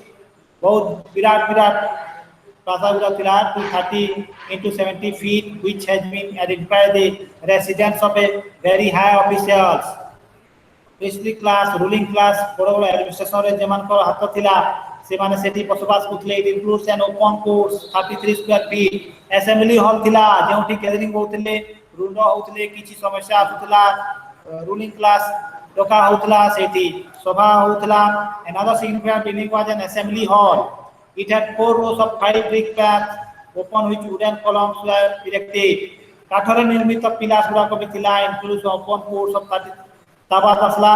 both virat Prasavira Tila 230 into 70 feet, which has been identified the residence of a very high officials. Priestly class, ruling class, बड़ा administration रे जमान को हाथ थिला से माने सेठी बसवास कुतले. It includes an open court 33 square feet. Assembly hall थिला जेउठी gathering होतले रुंड होतले किछि समस्या आथुला ruling class लोका होतला सेठी सभा होतला. Another significant building was an assembly hall. It had 4 rows of 5 brick paths upon which wooden columns were erected. काठरे निर्मित पिलास गुड़ा को Mithila includes open courts of Taba Tasla.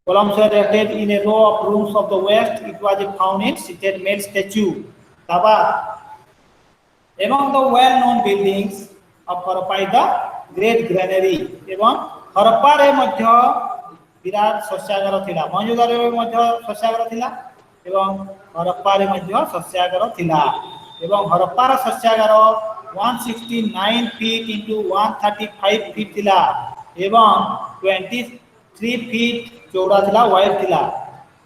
Columns were erected in a row of rooms of the west. It was a found seated male statue. Taba. Among the well-known buildings of Harappa is the Great Granary. एवं हरप्पा रे मध्य विराट सस्यागार थिला. मोहेंजो-दारो रे मध्य सस्यागार थिला एवं हरप्पा रे मध्य सस्यागार थिला एवं हरप्पा रे सस्यागार 169 feet into 135 feet थिला एवं 23 feet चौड़ा थिला वाइड थिला.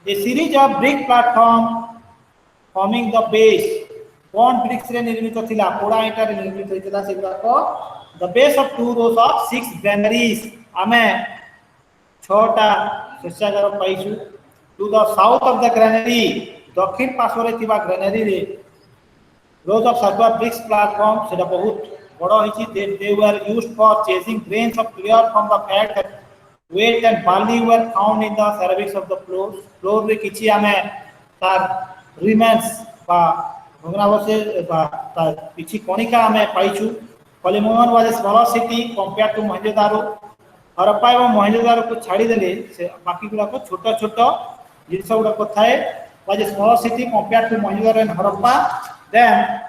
A series of brick platform forming the base कौन ब्रिक्स रे निर्मित थिला पोड़ा ईटा रे निर्मित थिला सेगुडा को the base of 2 rows of 6 granaries आमे 6टा सस्यागार पाइछु. To the south of the granary, दक्षिण पार्श्व रे थिबा granary रे rows of circular bricks platform सेटा बहुत बड़ हिची. They were used for chasing grains of clear from the fact that wheat and barley were found in the cervix of the floor रे किछि आमे तार remains बा भग्नावशेष बा तार किछि कणिका आमे पाइछु. Kalimangan was a smaller city compared to Mohenjo-daro. Harappa एवं मोहेंजो-दारो को छाड़ी देले से बाकी गुडा को छोटा छोटा जिनस गुडा को थाए was a smaller city compared to Mohenjo-daro and Harappa. Then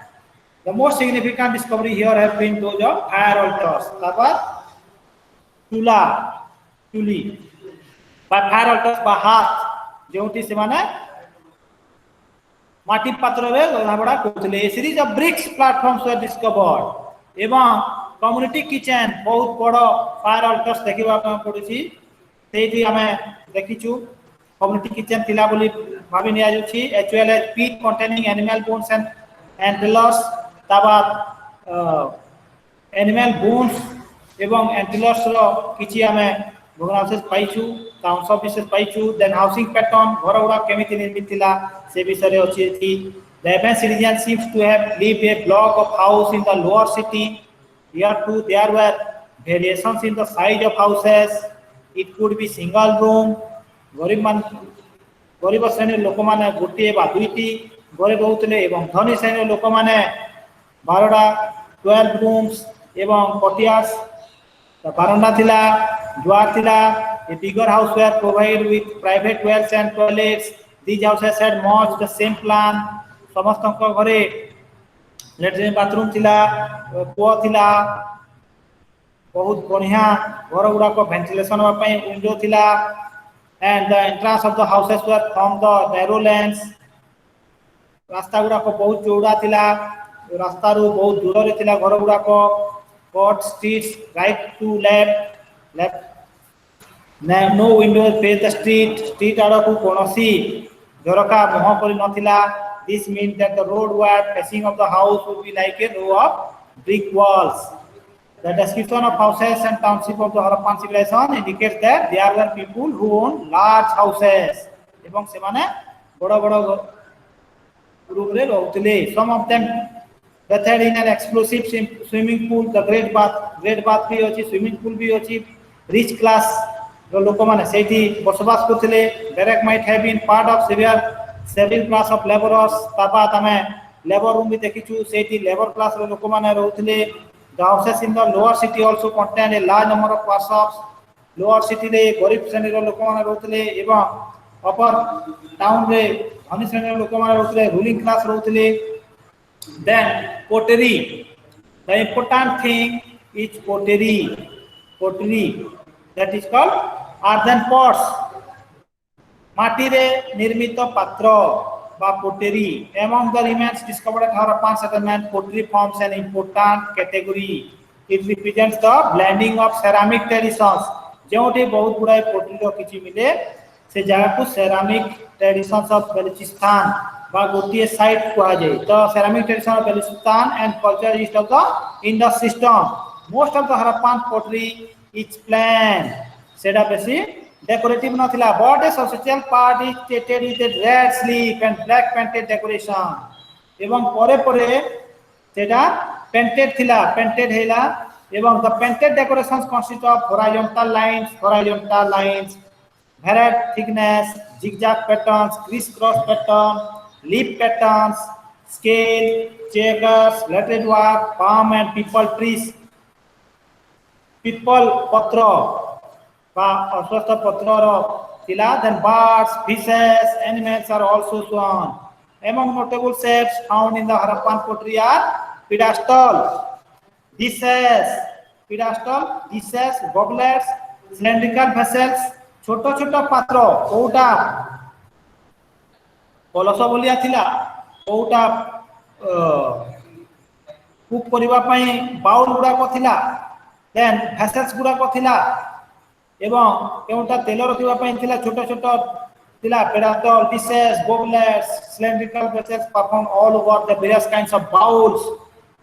the most significant discovery here have been those of fire altars. Tuli by fire altars by hath जोटी से माने माटी पात्र रे रंधाबड़ा कोथले a series of bricks platforms were discovered एवं community kitchen बहुत बड़ फायर अल्टर्स देखिबा पड़ुची सेठी हमें देखिछु कम्युनिटी किचन तिला बोली भाबी निया जुछि as well as pit containing animal bones and antlers ताबाद एनिमल बोन्स एवं एंटेलर्स रो किछि हमें भग्नावशेष पाइछु काउंस ऑफ विशेष पाइछु देन हाउसिंग पैटर्न घर उडा केमिति निर्मित थिला से विषय रे अछि थी the Athenian citizens seems to have lived a block of house in the lower city. Here too there were variations in the size of houses. It could be single room. गरीब श्रेणी लोक माने गोटे बा दुईटी घरे रहउतले एवं धनी श्रेणी लोक माने 12 रूम्स एवं courtyards baranda thila द्वार थिला a bigger house were provided with private wells and toilets. These houses had much the same plan. समस्त घरे लैट्रिन बाथरूम थिला कुआ थिला बहुत बढ़िया घर गुडा को वेंटिलेशन वा पई विंडो थिला and the entrance of the houses were from the narrow lanes. रास्ता गुडा को बहुत चौड़ा थिला रास्ता रो बहुत दूर रे थिला घर गुडा को broad streets right to left no windows face the street आड़ को कोनोसी झरका मुह परि नथिला. This means that the roadward facing of the house would be like a row of brick walls. The description of houses and township of the Harappan civilization indicates that there were people who owned large houses. एवं से माने बड़ा बड़ा room रे रहउतले. Some of them bathed in an explosive swimming pool. The great bath भी अछि swimming pool भी अछि. Rich class रो लोक माने सेठी बसवास करथिले. Barrack might have been part of several class of laborers. तापा तमे labor room भी देखिछु सेठी labor class रो लोक माने रहउतले. The houses in the lower city also contain a large number of workshops. Lower city रे गरीब श्रेणी रो लोक माने रहउतले एवं upper town रे धनी श्रेणी रो लोक माने रहउतले ruling class रहउतले. Then pottery, the important thing is pottery that is called earthen pots. माटी रे निर्मित पात्र बा pottery. Among the remains discovered at Harappan settlement, pottery forms an important category. It represents the blending of ceramic traditions. जोटी बहुत गुडाय pottery रो किछि मिले से जगह को ceramic traditions of Balochistan बा गोटिए साइट कुआ जाय. तो ceramic tradition of Balochistan and culture east of the Indus system. Most of the Harappan pottery is plain. सेडा बेसी decorative नथिला, but a substantial part is stated with a red sleeve and black painted decoration. एवं परे परे सेडा painted थिला, painted हैला एवं the painted decorations consist of horizontal lines, varied thickness, zigzag patterns, criss-cross pattern, leaf patterns, scale, checkers, lettered work, palm and people trees. People patra ba aswastha patra ro thila. Then birds, fishes, animals are also shown. Among notable shapes found in the Harappan pottery are pedestal, dishes, goblets, cylindrical vessels, छोटा छोटा पात्र कोटा कलश बोलिया थिला Kota cook परिबा पई bowl गुडा को थिला. Then vessels गुडा को थिला एवं केउटा तेल रखिबा पई थिला छोटा छोटा थिला. pedestal, dishes, goblets, cylindrical vessels perform all over the various kinds of bowls.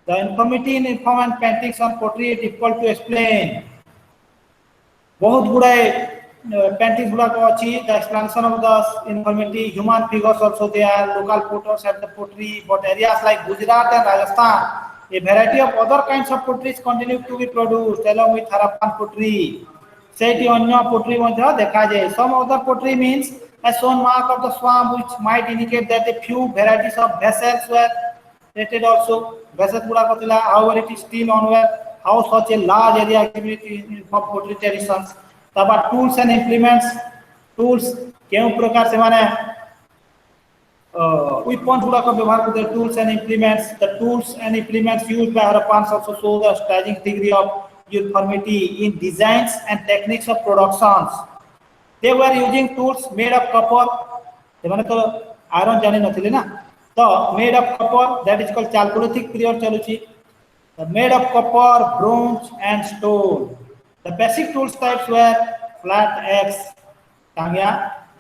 The information in informant paintings on pottery is difficult to explain. बहुत गुडाय paintings गुडा को अछि. The explanation of the information human figures also there. Local potters have the pottery, but areas like Gujarat and Rajasthan a variety of other kinds of potteries continue to be produced along with Harappan pottery. सेठी अन्य pottery मध्ये देखा जाय. Some other pottery means a shown mark of the swamp which might indicate that a few varieties of vessels were created also. Vessels गुडा को थिला. However, it is still unaware how such a large area accumulated in pottery traditions. तबा tools and implements. Tools केउ प्रकार से माने weapons गुड़ाक व्यवहार करते tools and implements. The tools and implements used by Harappans also show the striking degree of uniformity in designs and techniques of productions. They were using tools made of copper. ସେମାନେ ତ iron ଜାଣି ନଥିଲେ ନା, ତ made of copper, that is called Chalcolithic period ଚାଲୁଛି. Made of copper, bronze and stone. The basic tools types were flat axe,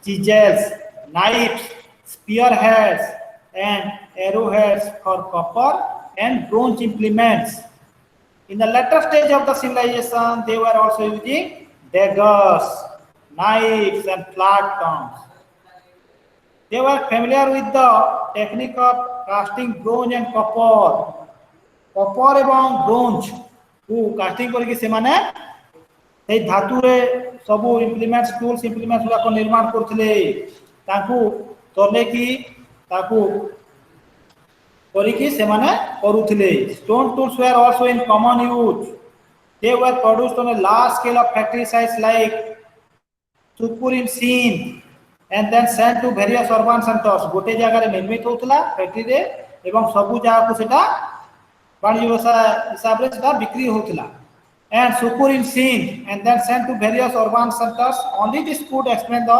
chisels, knives, spearheads and arrowheads for copper and bronze implements. In the later stage of the civilization, they were also using daggers, knives and flat tongs. They were familiar with the technique of casting bronze and copper. Copper এবং bronze को casting करके सेमाने এই ধাতুরে सबू implements tools implements गुला को निर्माण करथिले ताकू तले की ताकू करिकी सेमाने करूथिले. Stone tools were also in common use. They were produced on a large scale of factory sites like Sukkur in Sindh and then sent to various urban centers. गोटे जगह रे निर्मित होतला फैक्ट्री रे एवं सबू जगह को सेटा वाणिज्य व्यवसाय हिसाब रे सेटा बिक्री होतला. And Sukkur in Sindh and then sent to various urban centers. Only this could explain the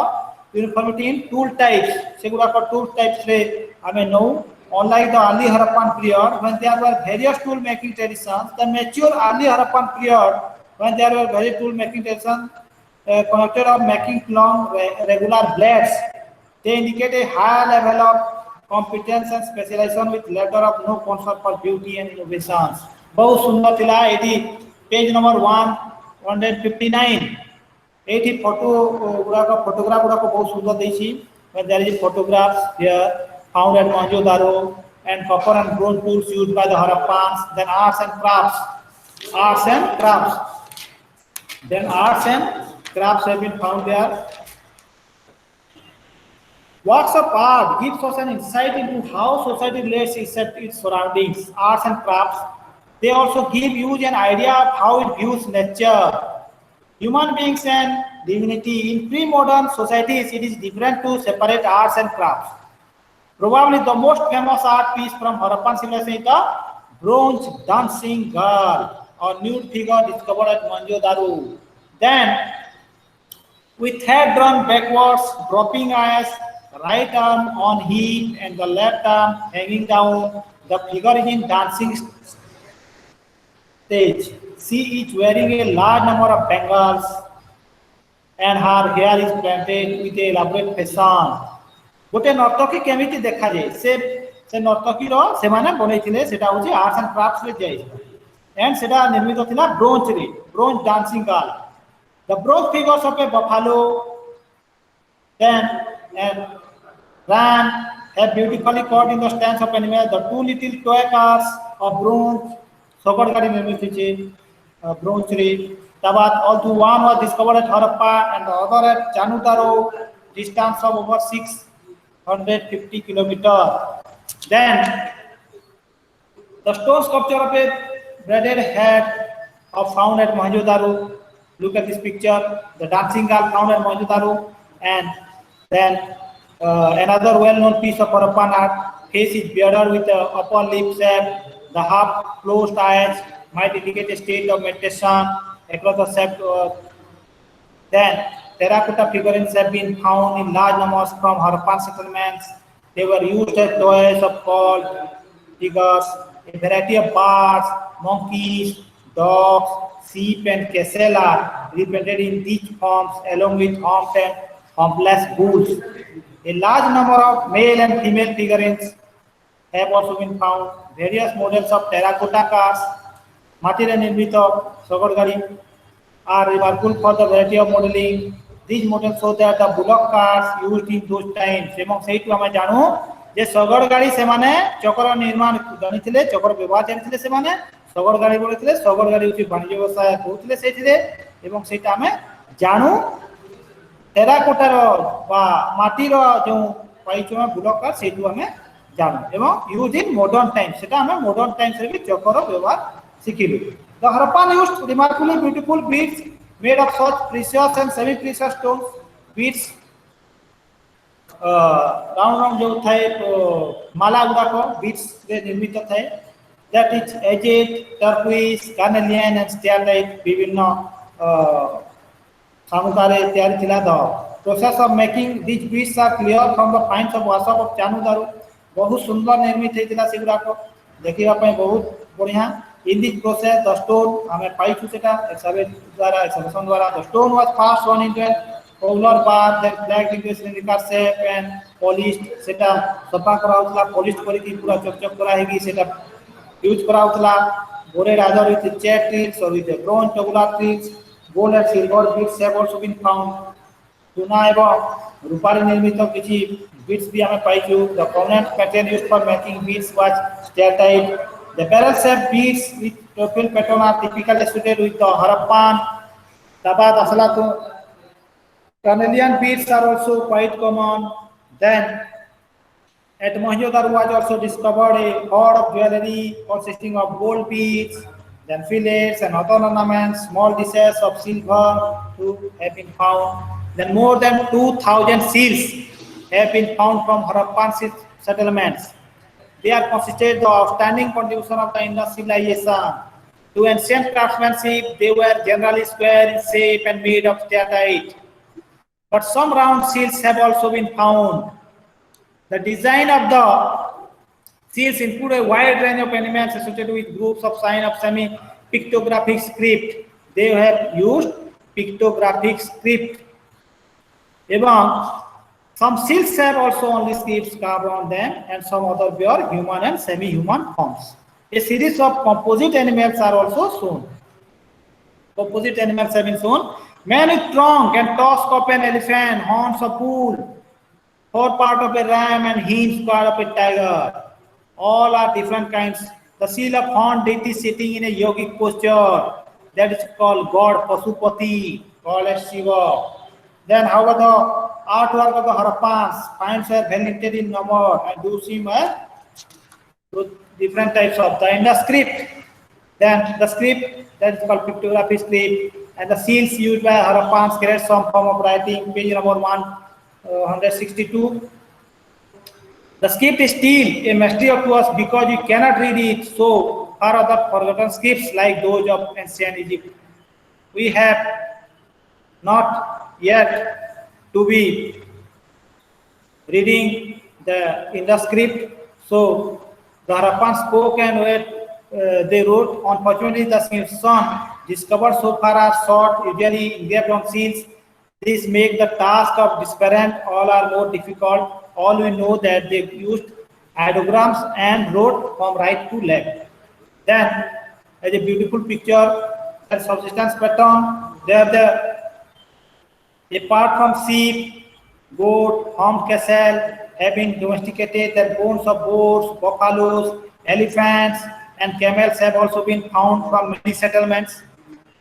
uniformity in tool types. सेगुड़ा को tool types रे हमें know. Unlike the early Harappan period when there were various tool making traditions, the mature early Harappan period when there were various tool making traditions connected of making long regular blades, they indicate a higher level of competence and specialization with letter of no concern for beauty and innovations. बहुत सुंदर थिला एटी page number 159 एटी photo गुडा को photograph गुडा को बहुत सुंदर देछि. when there is photographs here found at Mohenjo-daro and copper and bronze tools used by the Harappans. Then arts and crafts have been found there. Works of art gives us an insight into how society relates its surroundings. Arts and crafts, they also give you an idea of how it views nature, human beings and divinity. In pre-modern societies, it is different to separate arts and crafts. Probably the most famous art piece from Harappan civilization is the bronze dancing girl or nude figure discovered at Mohenjo-daro. Then, with head drawn backwards, dropping eyes, right arm on hip and the left arm hanging down, the figure is in dancing stage. She is wearing a large number of bangles and her hair is planted with a elaborate fashion. गोटे नर्तकी केमिति देखा जाए से नर्तकी रो से माने बनैथिले सेटा होची आर्ट्स एंड क्राफ्ट्स रे जाय एंड सेटा निर्मित थिला bronze dancing girl. The bronze figures of A Buffalo then and ran have beautifully caught in the stands of animals. The two little toy cars of bronze सगड़ गाड़ी निर्मित थी bronze रे. तबाद although one was discovered at Harappa and the other at Mohenjo-daro, distance of over 650 kilometers. Then the stone sculpture of a braided head are found at Mohenjo-daro. Look at this picture. The dancing girl found at Mohenjo-daro, and then another well-known piece of Harappan art. Face is bearded with the upper lip shape. The half-closed eyes might indicate a state of meditation across the shape. Then terracotta figurines have been found in large numbers from Harappan settlements. They were used as toys of called figures. A variety of birds, monkeys, dogs, sheep, and cattle are represented in these forms, along with horned and hornless bulls. A large number of male and female figurines have also been found. Various models of terracotta cars, material nirmito Sagad are remarkable for the variety of modeling. These models show that the bullock cars used in those times. এবং সেইটু আমি জানো যে শগড় গাড়ি সেমানে চক্র নির্মাণ জানিଥିଲେ চক্র ব্যবহার জানিଥିଲେ সেমানে শগড় গাড়ি বলেଥିଲେ শগড় গাড়ি হচ্ছে বাণিজ্য ব্যবসায় করଥିଲେ সেইটিরে এবং সেটা আমি জানো টেরাকোটার বা মাটির যে পাইছো বুলক কার সেইটু আমি জানো এবং ইউজ ইন মডার্ন টাইম সেটা আমি মডার্ন টাইমস রে চক্র ব্যবহার শিখিলু. The Harappan used remarkably beautiful beads made of such precious and semi-precious stones. Beads round round जो थाए माला गुड़ाक बीट्स रे निर्मित थाए that is agate turquoise carnelian and stearite विभिन्न सामुदारे तैयारी थिला the process of making this beads are clear from the finds of workshop of Chanhudaro बहुत सुंदर निर्मित हेतिला सिगुड़ाक देखिबा पय बहुत बढ़िया in this process the stone हमें पाइछु सेटा एक्सकवेशन द्वारा the stone was first one into ovular bar that black into cylindrical shape and polished सेटा सफा करा उतला पॉलिश करी की पूरा चकचक करा हेगी सेटा यूज करा उतला बोरे राजर विथ चेक ट्रिक्स और with bronze tubular tricks gold and silver beads have also been found सोना एवं रूपारी निर्मित किछि बीट्स भी हमें पाइछु the common pattern used for making beads was steatite the barrel shaped beads with profile pattern are typically suited with the Harappan tabat asala to carnelian beads are also quite common then at Mohenjo-daro was also discovered a hoard of jewelry consisting of gold beads then fillets and other ornaments small dishes of silver to have been found then more than 2000 seals have been found from Harappan settlements. They are considered the outstanding contribution of the Indus civilization. To ancient craftsmanship, they were generally square in shape and made of steatite. But some round seals have also been found. The design of the seals include a wide range of elements associated with groups of signs of semi-pictographic script. They have used pictographic script. Some seals have also only scripts carved on them, and some other bear human and semi-human forms. A series of composite animals are also shown. Composite animals have been shown. Man with trunk and tusk of an elephant, horns of bull, fore part of a ram, and hinge part of a tiger. All are different kinds. The seal of horned deity sitting in a yogic posture, that is called God Pasupati, called as Shiva. Then, however, the artwork of the Harappans finds are well limited in number and do seem to different types of the Indus script. Then the script that is called pictography script and the seals used by Harappans create some form of writing. Page number 162. The script is still a mystery to us because you cannot read it. So are other forgotten scripts like those of ancient Egypt. We have not yet to be reading the in the script. So the Harappans spoke and they wrote. Unfortunately, the Smithsonian discovered so far are short, usually engraved on seals. This makes the task of disparate all are more difficult. All we know that they used ideograms and wrote from right to left. Then, as a beautiful picture, a subsistence pattern. There apart from sheep, goat, horned cattle have been domesticated. The bones of boars, buffaloes, elephants, and camels have also been found from many settlements.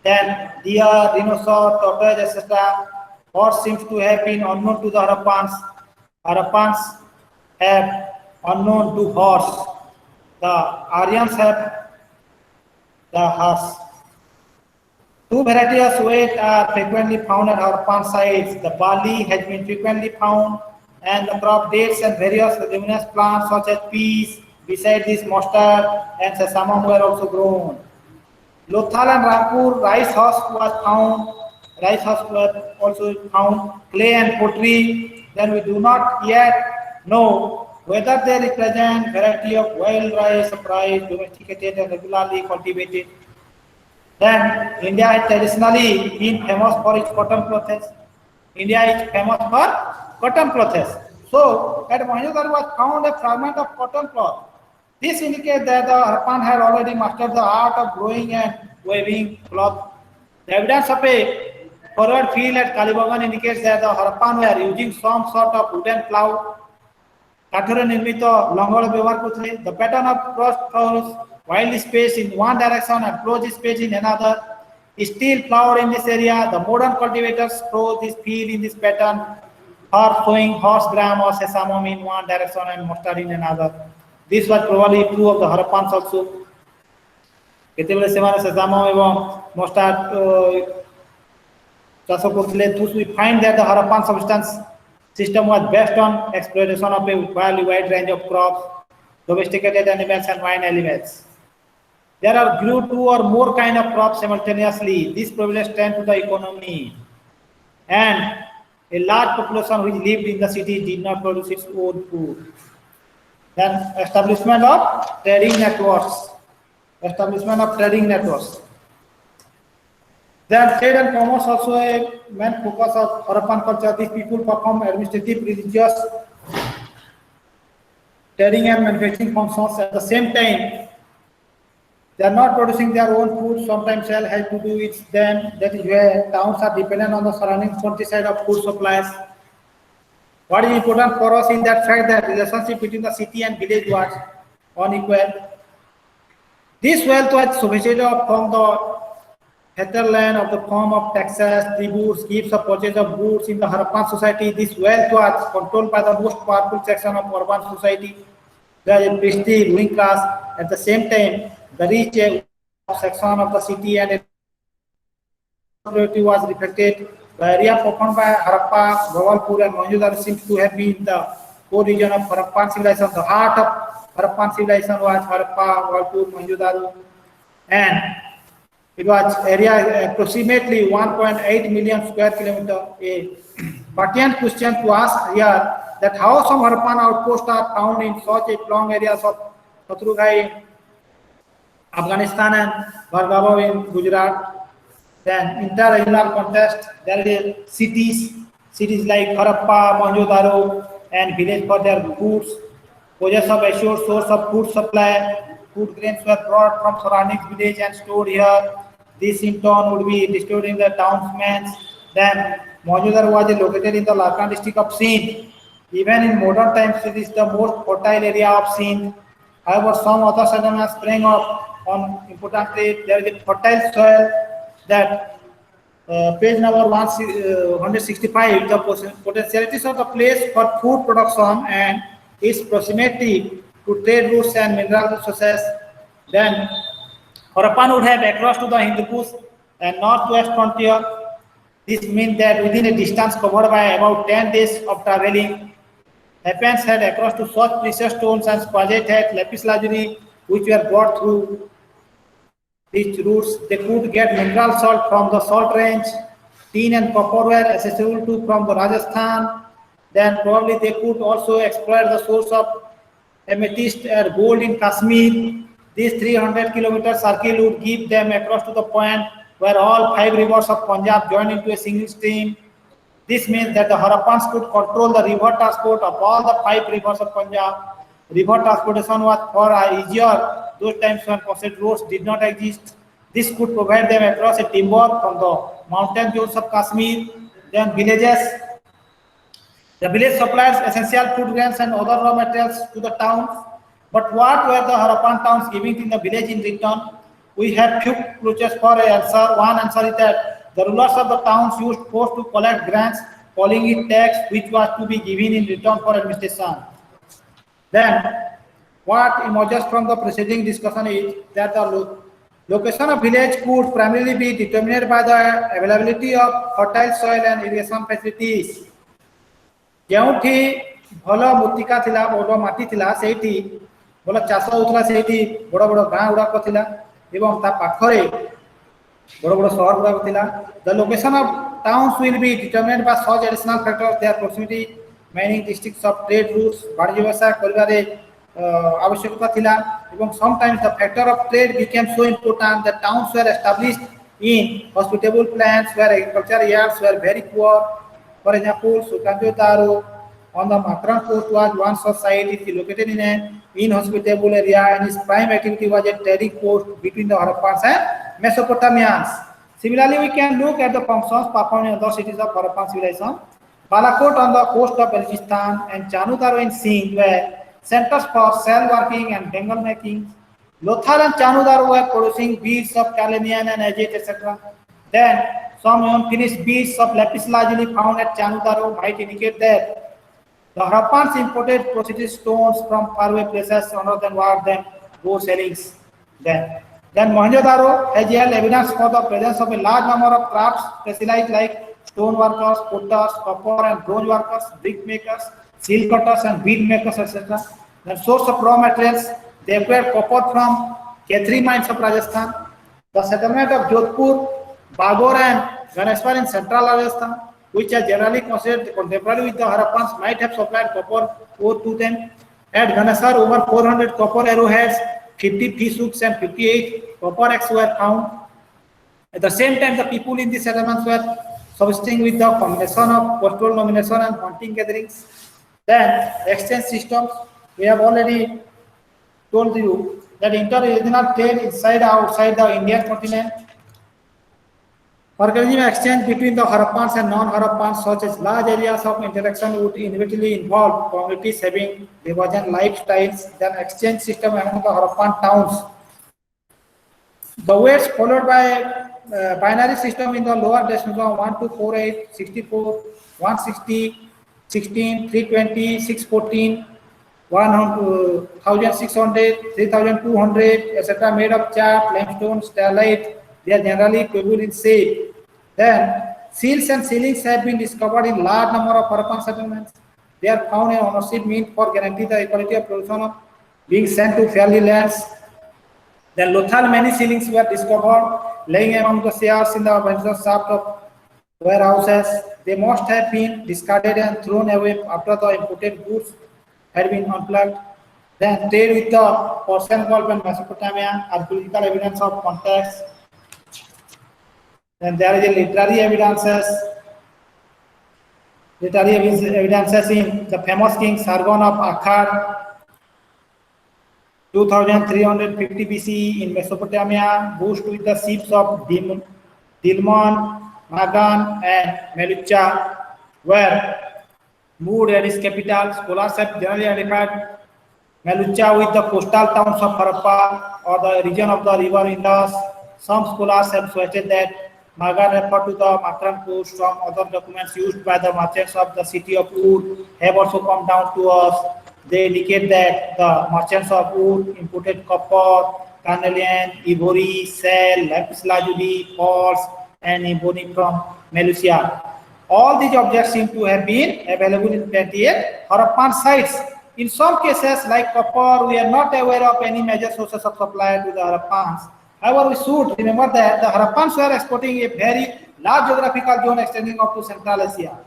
Then deer, rhinoceros, tortoise, etc. Horse seems to have been unknown to the Harappans. Harappans have unknown to horse. The Aryans have the horse. Two varieties of wheat are frequently found at Harappan sites. The barley has been frequently found, and the crop dates and various leguminous plants such as peas. Besides this, mustard and sesame were also grown. Lothal and Rampur rice husk was found. Rice husk were also found. Clay and pottery. Then we do not yet know whether they represent variety of wild rice, domesticated and regularly cultivated. Then India has traditionally been famous for its cotton clothes. India is famous for cotton clothes. So at Mohenjo-daro was found a fragment of cotton cloth. This indicates that the Harappan had already mastered the art of growing and weaving cloth. The evidence of a forward field at Kalibagan indicates that the Harappan were using some sort of wooden plow. The pattern of cross furrows widely spaced in one direction and closed space in another is still plowed in this area. The modern cultivators plow this field in this pattern or sowing horse gram or sesame in one direction and mustard in another. This was probably true of the Harappans also. Thus we find that the Harappan substance System was based on exploitation of a wide range of crops, domesticated animals, and wild animals. There are grew 2 or more kind of crops simultaneously. This provided strength to the economy. And a large population which lived in the city did not produce its own food. Then establishment of trading networks. Establishment of trading networks. Then trade and commerce also a main focus of Harappan culture. These people perform administrative, religious, trading and manufacturing functions at the same time. They are not producing their own food. Sometimes sell has to do with them. That is where towns are dependent on the surrounding countryside of food supplies. What is important for us in that fact that relationship between the city and village was unequal. This wealth was sufficient from the hinterland of the form of taxes, tributes, gifts of purchase of goods in the Harappan society. This wealth was controlled by the most powerful section of urban society, the priestly ruling class. At the same time, the rich section of the city and was reflected. The area performed by Harappa, Bhavalpur, and Mohenjo-daro seems to have been the core region of Harappan civilization. The heart of Harappan civilization was Harappa, Bhavalpur, Mohenjo-daro, and it was area approximately 1.8 million square kilometer. A pertinent question to ask here that how some Harappan outposts are found in such a long areas of Shatrughat, Afghanistan, and Bhargava in Gujarat. Then inter-regional context, there is cities like Harappa, Mohenjo-daro, and village for their goods, possess of assured source of food supply. Food grains were brought from surrounding village and stored here. This in turn would be distributed in the townsmen. Then Mohenjo-daro was located in the Larkan district of Sindh. Even in modern times, it is the most fertile area of Sindh. However, some other settlements sprang up on importantly. There is a fertile soil that page number 165, the potentialities of the place for food production and its proximity to trade routes and mineral resources. Then Harappan would have across to the Hindu Kush and northwest frontier. This means that within a distance covered by about 10 days of traveling, Athens had across to such precious stones and squaget had lapis lazuli, which were brought through these routes. They could get mineral salt from the salt range. Tin and copper were accessible to from the Rajasthan. Then probably they could also exploit the source of amethyst or gold in Kashmir. This 300 kilometer circle would give them across to the point where all 5 rivers of Punjab join into a single stream. This means that the Harappans could control the river transport of all the 5 rivers of Punjab. River transportation was far easier those times when concrete roads did not exist. This could provide them across a timber from the mountain zones of Kashmir. Then villages. The village supplies essential food grains and other raw materials to the towns. But what were the Harappan towns giving in the village in return? We have few clues for an answer. One answer is that the rulers of the towns used force to collect grants, calling it tax, which was to be given in return for administration. Then, what emerges from the preceding discussion is that the location of village could primarily be determined by the availability of fertile soil and irrigation facilities. ଯେଉଁଠି ଭଲ ମୃତ୍ତିକା ଥିଲା, ଭଲ ମାଟି ଥିଲା, ସେଇଠି ଭଲ ଚାଷ ହେଉଥିଲା, ସେଇଠି ବଡ଼ ବଡ଼ ଗାଁ ଗୁଡ଼ାକ ଥିଲା ଏବଂ ତା ପାଖରେ ବଡ଼ ବଡ଼ ସହର ଗୁଡ଼ାକ ଥିଲା. The location of towns will be determined by such additional factors, their proximity, mining districts of trade routes, ବାଣିଜ୍ୟ ବ୍ୟବସାୟ କରିବାରେ ଆବଶ୍ୟକତା ଥିଲା ଏବଂ sometimes the factor of trade became so important that towns were established in hospitable plants where agriculture yards were very poor. For example, Mohenjo-daro on the Matran coast was one such site. It is located in an inhospitable area and its prime activity was a trading post between the Harappans and Mesopotamians. Similarly, we can look at the functions performed in other cities of Harappan civilization. Balakot on the coast of Balochistan and Chanudaro in Sindh were centers for shell working and bengal making. Lothal and Chanudaro were producing beads of Kalenian and agate, etc. Then some unfinished beads of lapis lazuli found at Chanudaro might indicate that the Harappans imported precious stones from faraway places rather than were them gold sellings. Then Mohenjo-daro has yet evidence for the presence of a large number of crafts specialized like stone workers, potters, copper and bronze workers, brick makers, seal cutters and bead makers, etc. The source of raw materials, they acquired copper from Khetri mines of Rajasthan. The settlement of Jodhpur, Bagor and Ganeshwar in central Rajasthan, which are generally considered contemporary with the Harappans, might have supplied copper ore to them. At Ganeshwar, over 400 copper arrowheads, 50 fish hooks and 58 copper axes were found. At the same time, the people in the settlements were subsisting with the combination of pastoral nomination and hunting gatherings. Then, exchange systems, we have already told you that interregional trade inside and outside the Indian continent. Organism exchange between the Harappans and non-Harappans, such as large areas of interaction, would inevitably involve communities having divergent lifestyles. Then, exchange system among the Harappan towns. The weights followed by binary system in the lower decimal 1 to 48, 64, 160, 16, 320, 614, 1600, 3200, etc. made of chalk, limestone, sterlite. They are generally equivalent in shape. Then seals and ceilings have been discovered in large number of Harappan settlements. They are found in ownership meant for guarantee the equality of production of being sent to fairly lands. Then Lothal many ceilings were discovered laying among the shares in the venture shaft of warehouses. They must have been discarded and thrown away after the imported goods had been unplugged. Then trade with the Persian Gulf and Mesopotamia, archaeological evidence of contacts. Then there is a literary evidences in the famous king Sargon of Akkad, 2350 BCE in Mesopotamia, boast with the ships of Dilmun, Magan and Melucha were moved at its capital. Scholars have generally identified Melucha with the coastal towns of Harappa or the region of the river Indus. Some scholars have suggested that Magan referred to the Makran coast. From other documents used by the merchants of the city of Ur have also come down to us. They indicate that the merchants of Ur imported copper, carnelian, ivory, shell, lapis lazuli, pearls, and ebony from Melusia. All these objects seem to have been available in plenty at Harappan sites. In some cases, like copper, we are not aware of any major sources of supply to the Harappans. However, we should remember that the Harappans were exporting a very large geographical zone extending up to Central Asia.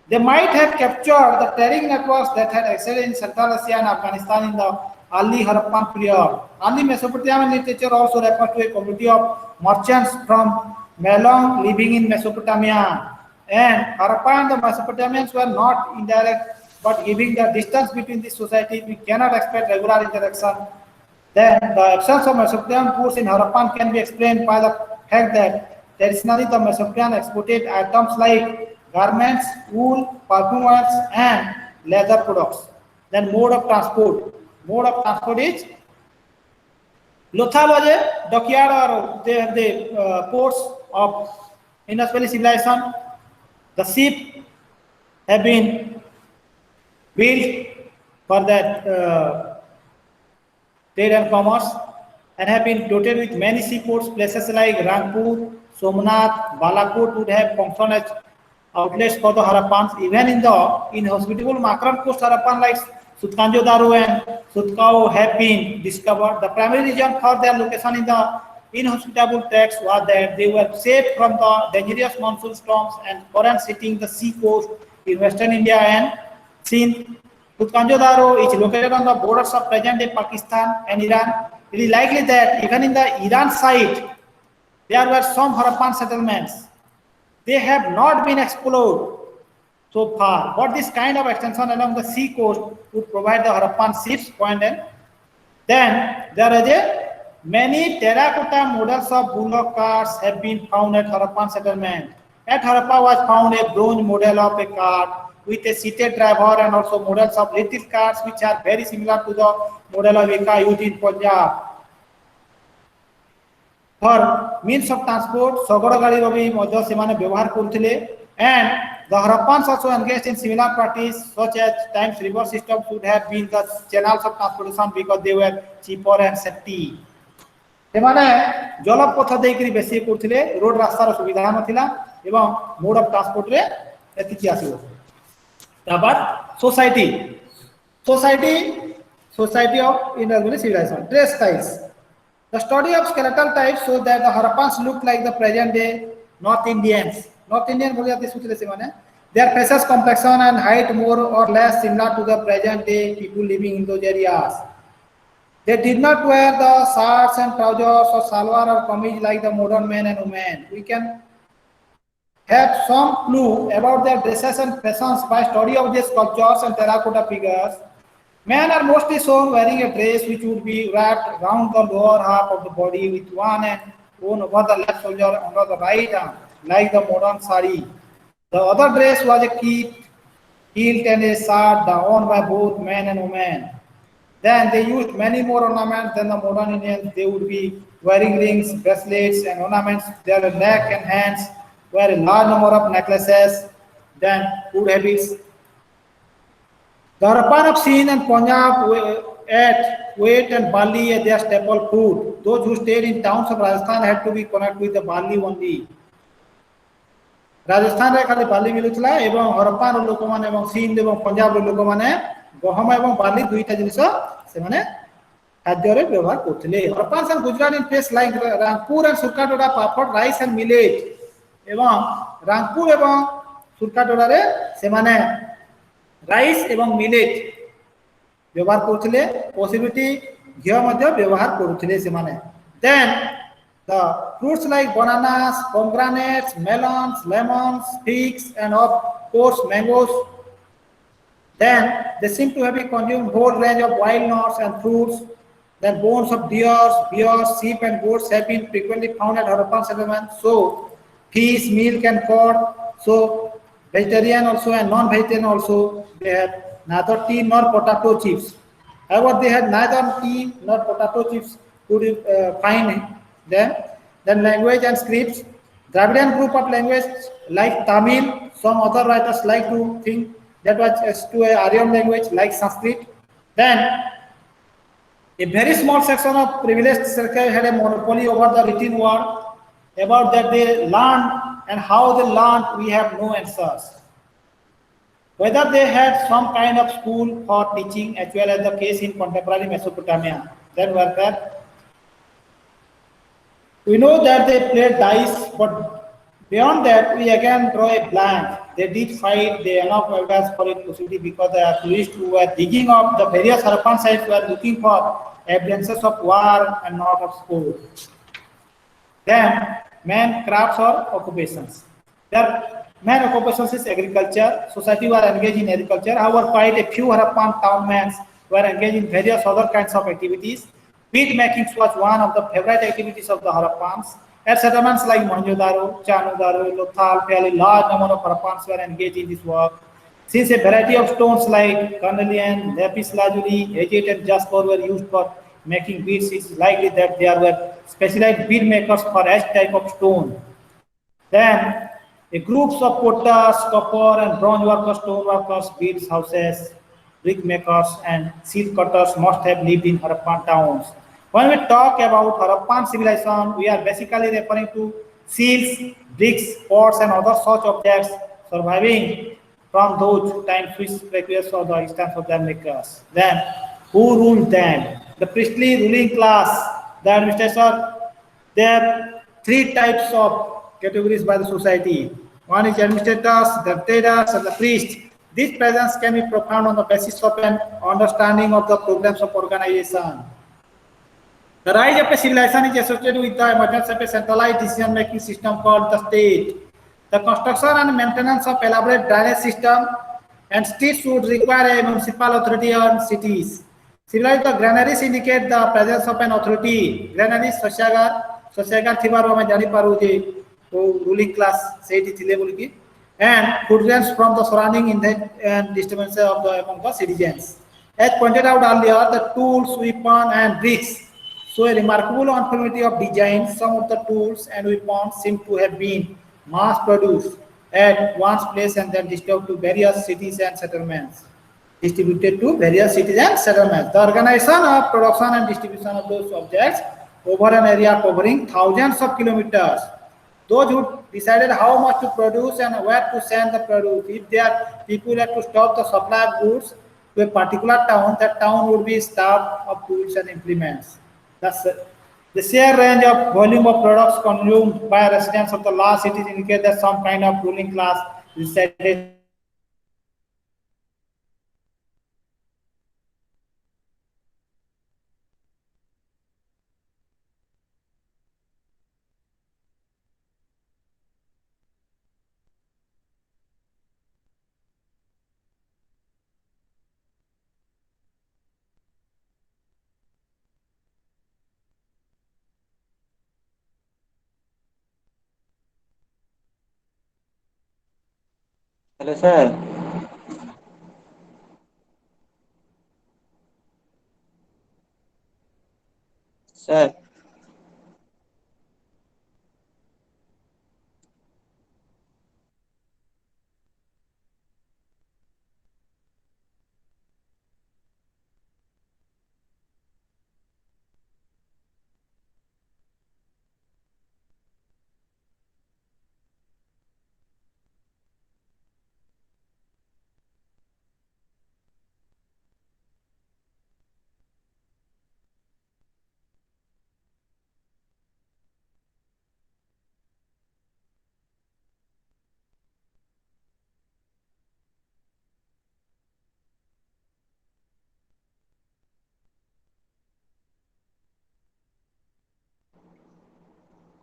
They might have captured the trading networks that had existed in Central Asia and Afghanistan in the early Harappan period. Early Mesopotamian literature also refers to a community of merchants from Melong living in Mesopotamia. And Harappa and the Mesopotamians were not indirect, but given the distance between these societies, we cannot expect regular interaction. Then the absence of Mesopotamian goods in Harappan can be explained by the fact that traditionally the Mesopotamians exported items like garments, wool, perfume oils, and leather products. Then mode of transport. Mode of transport is Lothal was a dockyard or the ports of Indus Valley civilization. The ship have been built for that trade and commerce and have been dotted with many seaports. Places like Rangpur, Somnath, Balakot would have functioned as outlets for the Harappans. Even in the inhospitable Makran coast, Harappan like Sutkanjo Daru and Sutkao have been discovered. The primary reason for their location in the inhospitable tracts was that they were safe from the dangerous monsoon storms and currents hitting the sea coast in western India and Sindh. Sutkanjo Daru is located on the borders of present-day Pakistan and Iran. It is likely that even in the Iran side, there were some Harappan settlements. They have not been explored so far, but this kind of extension along the sea coast would provide the Harappan ships point. And then there is many terracotta models of bullock carts have been found at Harappan settlement. At Harappa was found a bronze model of a cart with a seated driver and also models of little carts which are very similar to the model of Eka used in Punjab. For means of transport, Sagara Gadi Rabi Mojo Simane ବ୍ୟବହାର କରୁଥିଲେ, and the Harappans also engaged in similar practice such as times river systems would have been the channels of transportation because they were cheaper and safety. ସେମାନେ ଜଳପଥ ଦେଇକରି ବେଶୀ କରୁଥିଲେ, road ରାସ୍ତାର ସୁବିଧା ନଥିଲା এবং মোড অফ ট্রান্সপোর্ট রে এতিকি আসিব তারপর society society of Indus civilization dress styles. The study of skeletal types shows that the Harappans look like the present day North Indians. North Indian बोले जाते सूचले से माने their faces, complexion and height more or less similar to the present day people living in those areas. They did not wear the shirts and trousers or salwar or kameez like the modern men and women. We can have some clue about their dresses and fashions by study of their sculptures and terracotta figures. Men are mostly shown wearing a dress which would be wrapped around the lower half of the body with one end worn over the left shoulder under the right arm, like the modern sari. The other dress was a kilt and a shirt worn by both men and women. Then they used many more ornaments than the modern Indians. They would be wearing rings, bracelets, and ornaments. Their neck and hands were a large number of necklaces, then food habits. The Harappan of Sindh and Punjab ate wheat and barley as their staple food. Those who stayed in towns of Rajasthan had to be connected with the barley only. Rajasthan रे खाली barley मिलुतला एवं हरप्पान लोक माने एवं सिंध एवं पंजाब लोक माने गहम एवं barley दुईटा जिनिस से माने खाद्य रे व्यवहार करथिले. Harappans and Gujarat in place like Rangpur and Surkatola papad, rice and millet एवं Rangpur एवं Surkatola रे से माने राइस एवं मिलेट व्यवहार करथिले. पॉसिबिलिटी घियो मध्ये व्यवहार करथिले से माने. Then the fruits like bananas, pomegranates, melons, lemons, figs and of course mangoes. Then they seem to have consumed whole range of wild nuts and fruits. Then bones of deers, bears, sheep and goats have been frequently found at Harappan settlements. So fish, milk and curd. So vegetarian also and non-vegetarian also. They had neither tea nor potato chips. However, they had neither tea nor potato chips. Could find them. Then language and scripts. Dravidian group of language like Tamil. Some other writers like to think that was to a Aryan language like Sanskrit. Then a very small section of privileged circle had a monopoly over the written word. About that they learned and how they learned, we have no answers. Whether they had some kind of school for teaching, as well as the case in contemporary Mesopotamia, then were there. We know that they played dice, but beyond that, we again draw a blank. They did fight, they enough evidence for it possibility because the tourists who were digging up the various Harappan sites were looking for evidences of war and not of sport. Then, main crafts or occupations. Their main occupations is agriculture. Society were engaged in agriculture. However, quite a few Harappan townmen were engaged in various other kinds of activities. Bead making was one of the favorite activities of the Harappans. At settlements like Mohenjo-daro, Chanudaro, Lothal, fairly large number of Harappans were engaged in this work. Since a variety of stones like carnelian, lapis lazuli, agate and jasper were used for making beads, it is likely that there were specialized bead makers for each type of stone. Then, a groups of potters, copper and bronze workers, stone workers, beads houses, brick makers and seal cutters must have lived in Harappan towns. When we talk about Harappan civilization, we are basically referring to seals, bricks, pots and other such objects surviving from those times which requires for the existence of their makers. Then, who ruled them? The priestly ruling class, the administrator. There are three types of categories by the society. One is administrators, the traders, and the priests. This presence can be profound on the basis of an understanding of the programs of organization. The rise of a civilization is associated with the emergence of a centralized decision-making system called the state. The construction and maintenance of elaborate drainage system and streets would require a municipal authority on cities. Similarly, the granaries indicate the presence of an authority. Granaries, Sosyagar thibaru ame jani paru je ruling class seiti thile boli ki, and food grains from the surrounding and disturbances of the among the citizens. As pointed out earlier, the tools, weapons, and bricks show a remarkable uniformity of design. Some of the tools and weapons seem to have been mass-produced at one place and then distributed to various cities and settlements. The organization of production and distribution of those objects over an area covering thousands of kilometers those who decided how much to produce and where to send the produce. If there people had to stop the supply of goods to a particular town, that town would be starved of tools and implements. That's it. The sheer range of volume of products consumed by residents of the large cities indicate that some kind of ruling class decided Hello, sir. Sir.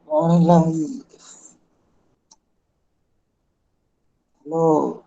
Online. Hello.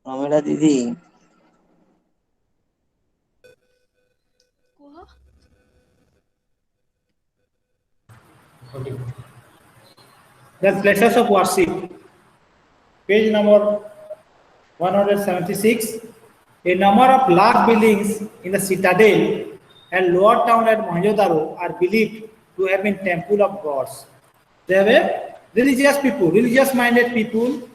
Amira Didi. then places of worship. Page number 176. A number of large buildings in the citadel and lower town at Mohenjo-daro are believed to have been temple of gods. They were religious people, religious-minded people,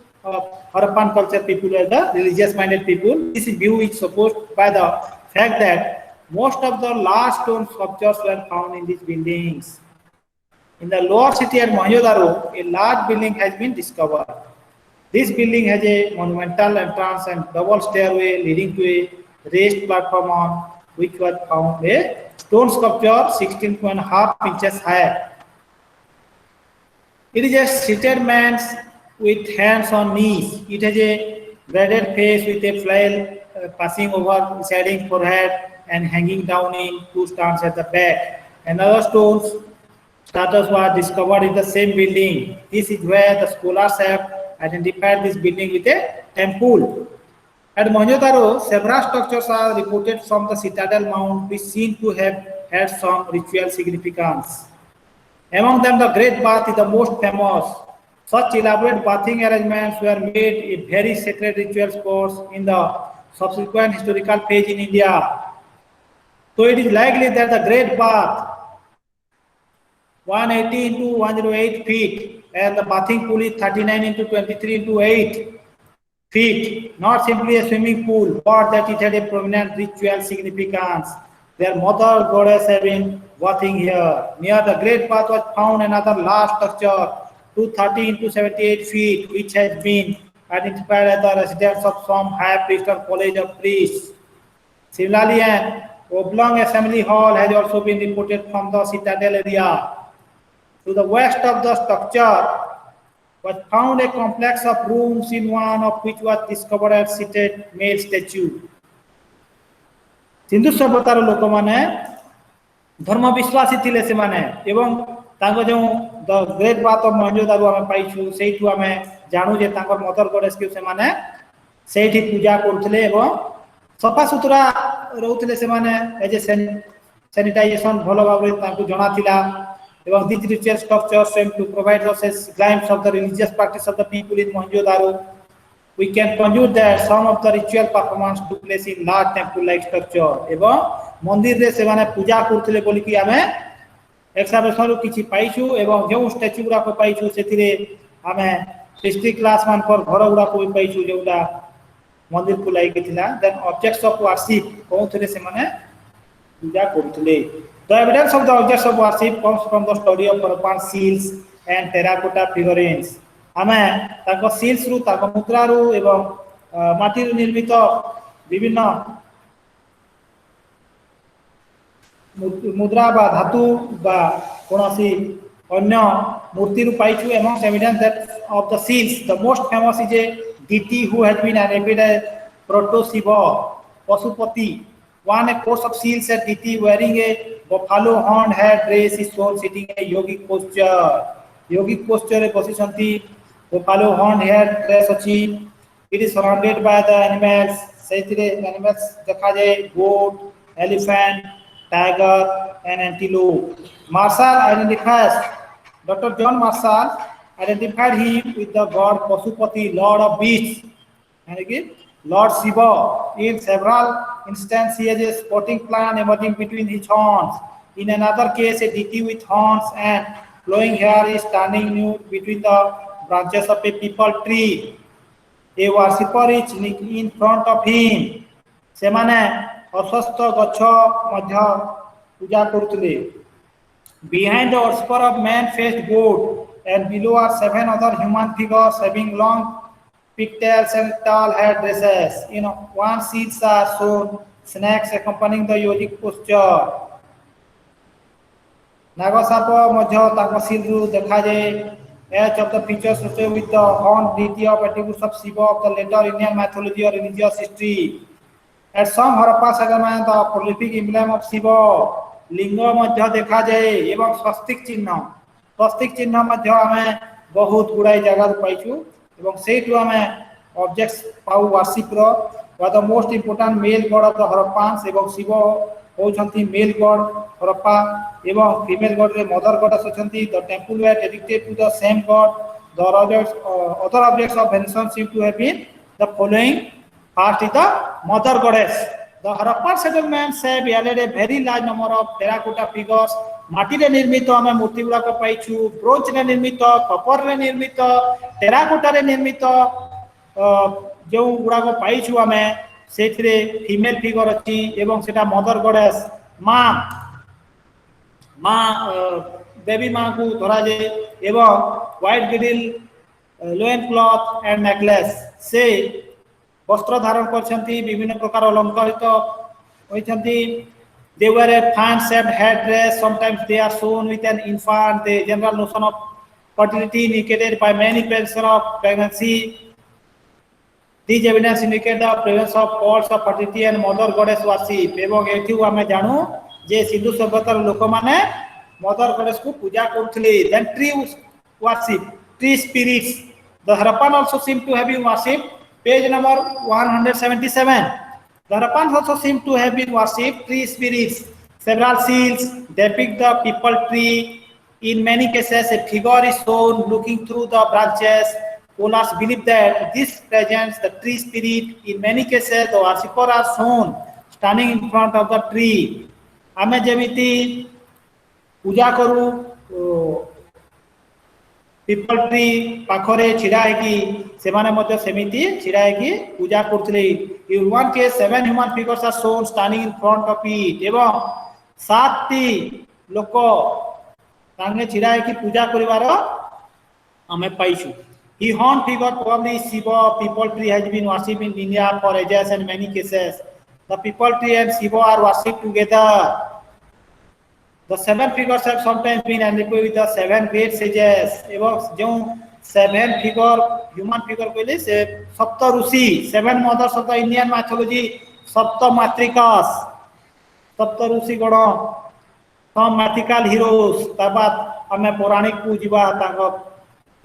Harappan culture people were the religious-minded people. This view is supported by the fact that most of the large stone sculptures were found in these buildings. In the lower city at Mohenjo-daro, a large building has been discovered. This building has a monumental entrance and double stairway leading to a raised platform on which was found a stone sculpture 16.5 inches high. It is a seated man with hands on knees. It has a braided face with a flail passing over shading forehead and hanging down in two strands at the back. Another stone statues were discovered in the same building. This is where the scholars have identified this building with a temple. At Mohenjo-daro, several structures are reported from the citadel mount which seem to have had some ritual significance. Among them, the Great Bath is the most famous. Such elaborate bathing arrangements were made a very sacred ritual sports in the subsequent historical phase in India. So it is likely that the Great Bath 180 into 108 feet and the bathing pool is 39 into 23 into 8 feet, not simply a swimming pool, but that it had a prominent ritual significance. Their mother goddess had been bathing here. Near the Great Bath was found another large structure, 230 into 78 feet, which has been identified as the residence of some high priest or college of priests. Similarly, an oblong assembly hall has also been reported from the citadel area. To the west of the structure was found a complex of rooms, in one of which was discovered a seated male statue. Sindhu सभ्यतार लोक माने धर्म विश्वासी थिले से माने एवं तांको जो the great bath of Mohenjodaro आमे पाइछु सेठु आमे जानू जे तांकर मदर गॉडेस के से माने सेठी पूजा करथले एवं सफा सुतरा रहउथले से माने एज ए सैनिटाइजेशन भलो भाबरे तांको जणा थिला एवं this ritual structure seem to provide us glimpse of the religious practice of the people in Mohenjodaro. We can conclude that some of the ritual performance took place in large temple like structure एवं मंदिर रे से माने पूजा करथले बोली कि आमे excavation रो किछि पाइछु एवं जो स्टैच्यू गुडा को पाइछु सेथिरे आमे हिस्ट्री क्लास मान पर घर गुडा को पाइछु जेउटा मंदिर को लाइक थिला. देन ऑब्जेक्ट्स ऑफ वर्शिप कोथले से माने पूजा करथले. The evidence of the objects of worship comes from the story of Harappan seals and terracotta figurines. आमे ताको सील्स रु ताको मुद्रा रु एवं माटी रु निर्मित विभिन्न मुद्रा बा धातु बा कोनोसी अन्य मूर्ति रु पाइछु एवं evidence that of the seals the most famous is a deity who has been attributed as proto Shiva Pasupati. One a course of seals at deity wearing a buffalo horn head dress is shown sitting in a yogic posture. Yogic posture e positionti buffalo horn head dress achi. It is surrounded by the animals. Seithire animals dekha jaye goat, elephant, tiger and antelope. Marshall identifies Dr. John Marshall identified him with the god Pasupati, lord of beasts, and again Lord Shiva. In several instances, he has a sporting plan emerging between his horns. In another case, a deity with horns and flowing hair is standing nude between the branches of a peepal tree. A worshipper is in front of him. Semane aswastha gacha madhya puja karutile. Behind the worshipper of man-faced goat and below are 7 other human figures having long pigtails and tall head dresses. In one seats are shown snakes accompanying the yogic posture. Nagasapo madhya tako silru dekha jaye. Each of the features associated with the horn deity of attributes of Shiva of the later Indian mythology or religious history. At some Harappa settlement, the prolific emblem of Shiva लिंग मध्य देखा जाए एवं स्वस्तिक चिन्ह मध्य आमे बहुत गुड़ाई जगह पाइछु एवं सेठु आमे ऑब्जेक्ट्स पाउ वर्शिप रो the most important male god of the Harappans एवं शिव होछंती मेल गॉड हरप्पा एवं फीमेल गॉड रे मदर गॉडेस होछंती. The temple were dedicated to the same god. The other objects of veneration seem to have been the following. First is the mother goddess. The Harappan settlements have added a very large number of terracotta figures. माटी रे निर्मित आमे मूर्ति गुडा को पाइछु. Bronze रे निर्मित, कपर रे निर्मित, terracotta रे निर्मित जो गुडा को पाइछु आमे सेथिरे फीमेल फिगर अछि एवं सेटा मदर गॉडेस मां देवी मां को धरा जे एवं व्हाइट गिरिल लोएन क्लॉथ एंड नेकलेस से वस्त्र धारण करछंती. विभिन्न प्रकार अलंकृत होइछंती. They wear a fan shaped head dress. Sometimes they are shown with an infant. The general notion of fertility indicated by many prevention of pregnancy. These evidence indicate the presence of faults of fertility and mother goddess worship. एवं एथि आमे जानू जे सिंधु सभ्यतार लोक माने mother goddess को पूजा करथले. Then tree worship, tree spirits. The Harappan also seem to have been worshipped. Page number 177. The Harappans also seem to have been worshipped tree spirits. Several seals depict the peepal tree. In many cases, a figure is shown looking through the branches. Scholars believe that this presents the tree spirit. In many cases, the worshippers are shown standing in front of the tree. Ame jemiti puja karu people tree पाखरे छिड़ा है कि सेमाने मध्य सेमिति छिड़ा है कि पूजा करथले. इन one के 7 human figures are shown standing in front of it. एवं 7टी लोक तांगे छिड़ा है कि पूजा करिवार हमें पाइछु. He horn figure probably Shiva people tree has been worshipped in India for ages and many cases. The people tree and Shiva are worshipped together. The seven figures have sometimes been identified with the seven great sages. এবং जो seven figure human figure कहले से सप्त ऋषि seven mothers of the Indian mythology सप्त मातृकास सप्त ऋषि गण some mythical heroes ताबाद हमें पौराणिक को जीवा तांगो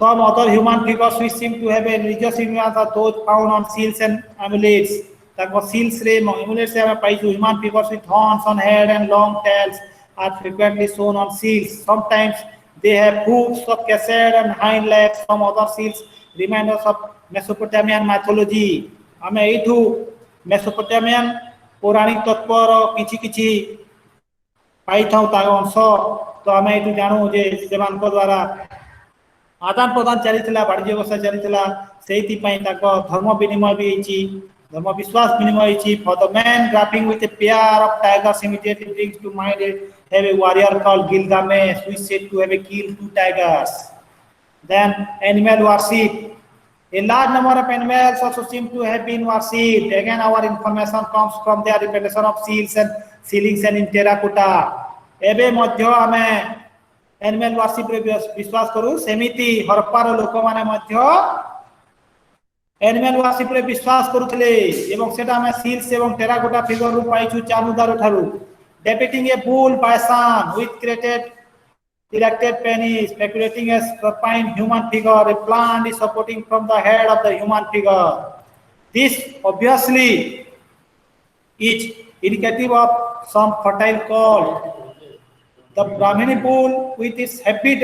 some other human figures which seem to have a religious significance are those found on seals and amulets. तांगो seals रे amulets से हमें पाई जो human figures with horns on head and long tails are frequently shown on seals. Sometimes they have hooves of cassette and hind legs. Some other seals remind us of Mesopotamian mythology. हमें इधु Mesopotamian पौराणिक तत्व किछि किछि पाई थाउ तार अंश तो हमें इधु जानू जे सेमान को द्वारा आदान प्रदान चलीथिला वाणिज्य व्यवसाय चलीथिला सेहिति पई ताको धर्म विनिमय भी हिची धर्म विश्वास विनिमय हिची for the man grappling with a pair of tigers immediately brings to mind have a warrior called Gilgamesh who is said to have killed 2 tigers. Then animal worship. A large number of animals also seem to have been worshipped. Again, our information comes from their representation of seals and ceilings and in terracotta. एबे मध्य हमें animal worship रे विश्वास करू सेमिति हरप्पार लोक माने मध्य animal worship रे विश्वास करूथले एवं सेटा हमें सील्स एवं टेराकोटा फिगर रु पाइछु चामुदार ठारू depicting a bull bison with created erected penis speculating a supine human figure. A plant is supporting from the head of the human figure. This obviously is indicative of some fertile cold. The Brahmini bull with its habit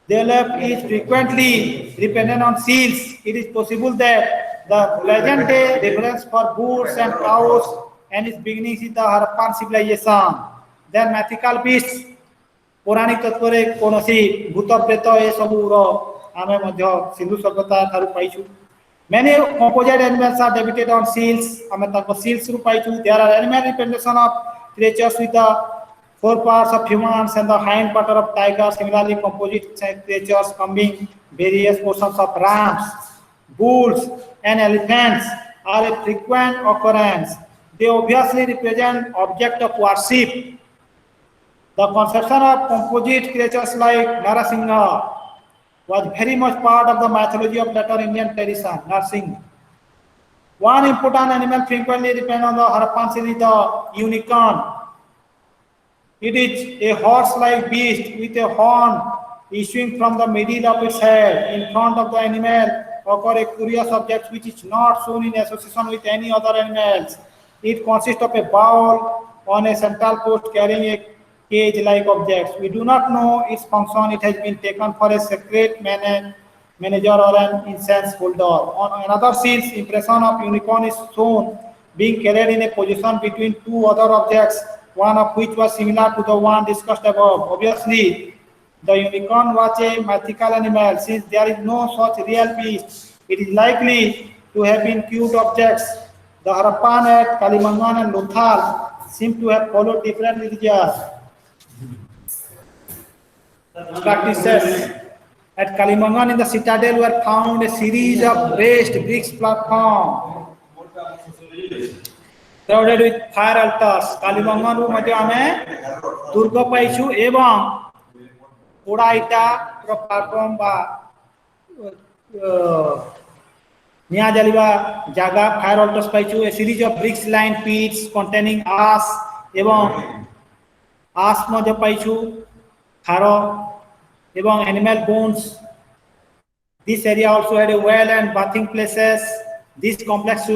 developed is frequently dependent on seals. It is possible that the present day reference for bulls and cows and its beginnings is the Harappan civilization. Then mythical beasts, पौराणिक तत्व रे कोनोसी भूत प्रेत ए सबु रो आमे मध्य सिंधु सभ्यता Tharu पाइछु. Many composite animals are depicted on seals. आमे ताको seals रु पाइछु. There are animal representation of creatures with the foreparts of humans and the hind part of tigers. Similarly, composite creatures combing various portions of rams, bulls, and elephants are a frequent occurrence. They obviously represent object of worship. The conception of composite creatures like Narasingha was very much part of the mythology of later Indian tradition. Narsingh. One important animal frequently depends on the Harappan series, the unicorn. It is a horse-like beast with a horn issuing from the middle of its head. In front of the animal occur a curious object which is not shown in association with any other animals. It consists of a bowl on a central post carrying a cage-like object. We do not know its function. It has been taken for a secret manager or an incense holder. On another scene, impression of unicorn is shown being carried in a position between 2 other objects, one of which was similar to the one discussed above. Obviously, the unicorn was a mythical animal. Since there is no such real beast, it is likely to have been cute objects. The Harappan at Kalimangan and Lothal seem to have followed different religious practices. At Kalimangan in the citadel were found a series of raised bricks platform crowded with fire altars. Kalimangan ru मध्ये हमें दुर्ग पाइछु एवं पोड़ा इटा platform बा निया जलिबा जागा fire altars पाइछु. A series of bricks lined pits containing ash एवं ash मध्ये पाइछु खारो एवं animal bones. This area also had a well and bathing places. This complex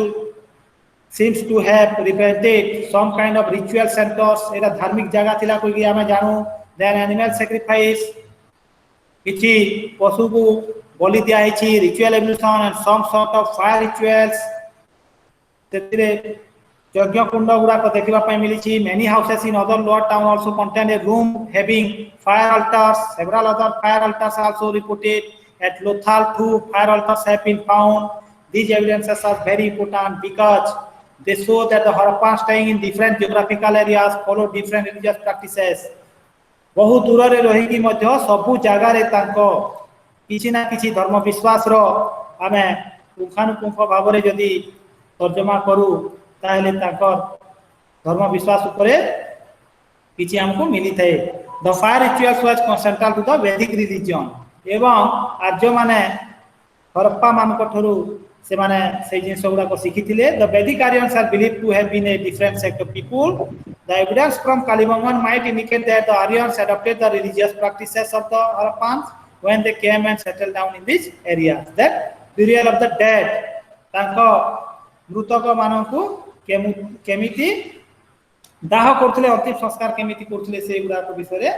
seems to have represented some kind of ritual centers. Era धार्मिक जगह थिला कोई कि हमें जानू. Then animal sacrifice किछि पशु को बलि दिया हिछि, ritual ablution and some sort of fire rituals. तेतिरे यज्ञ कुंड गुडा को देखिबा पय मिलिछि. Many houses in other lower town also contain a room having fire altars. Several other fire altars are also reported. At Lothal too, fire altars have been found. These evidences are very important because they show that the Harappan staying in different geographical areas follow different religious practices. बहुत दूर रे रही कि मध्य सबु जगह रे तांको किसी ना किसी धर्म विश्वास रो आमे पुंखानुपुंख भाव में जदि तर्जमा करू ताहले ताकर धर्म विश्वास उपरे किछि हमको मिली थाए the fire rituals was central to the Vedic religion एवं आर्य माने हरप्पा मान ठरू से माने से जिनस गुडा को शिखिथिले the Vedic Aryans are believed to have been a different sect of people the evidence from Kalibangan might indicate that the Aryans adopted the religious practices of the Harappans when they came and settled down in these areas that burial of the dead तांको मृतक मानकु केमिति दाह करथिले अंतिम संस्कार केमिति करथिले से गुडा को विषय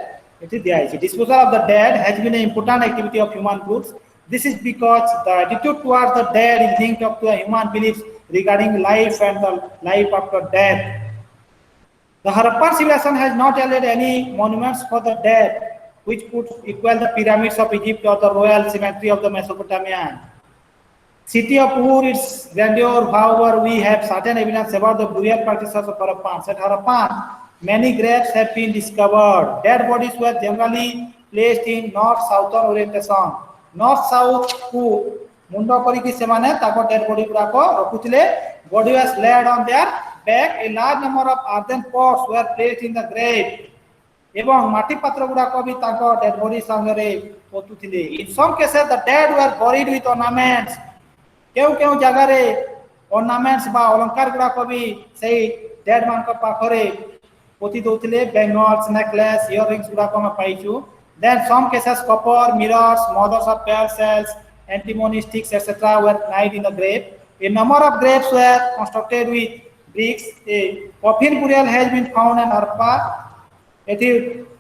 एठी दिया है disposal of the dead has been an important activity of human groups. This is because the attitude towards the dead is linked up to a human beliefs regarding life and the life after death. The Harappan civilization has not added any monuments for the dead, which could equal the pyramids of Egypt or the royal cemetery of the Mesopotamian. City of Ur, its grandeur, however, we have certain evidence about the burial practices of Harappan. At Harappan, many graves have been discovered. Dead bodies were generally placed in north-southern orientation. North-south को मुंडा करी कि से माने ताको dead body गुडा को रखुथिले. Body was laid on their back. A large number of earthen pots were placed in the grave. एवं माटी पात्र गुडा को भी ताको डेड बॉडी संगरे पोतुथिले. In some cases, the dead were buried with ornaments. केउ जगह रे ornaments बा अलंकार गुडा को भी सही डेड मान को पाखरे पोती दोथिले. Bangles, necklace, earrings गुडा को मैं पाइछु. Then some cases copper, mirrors, mothers of pearl shells, antimony sticks, etc. were laid in the grave. A number of graves were constructed with bricks. A coffin burial has been found in Harappa. एथि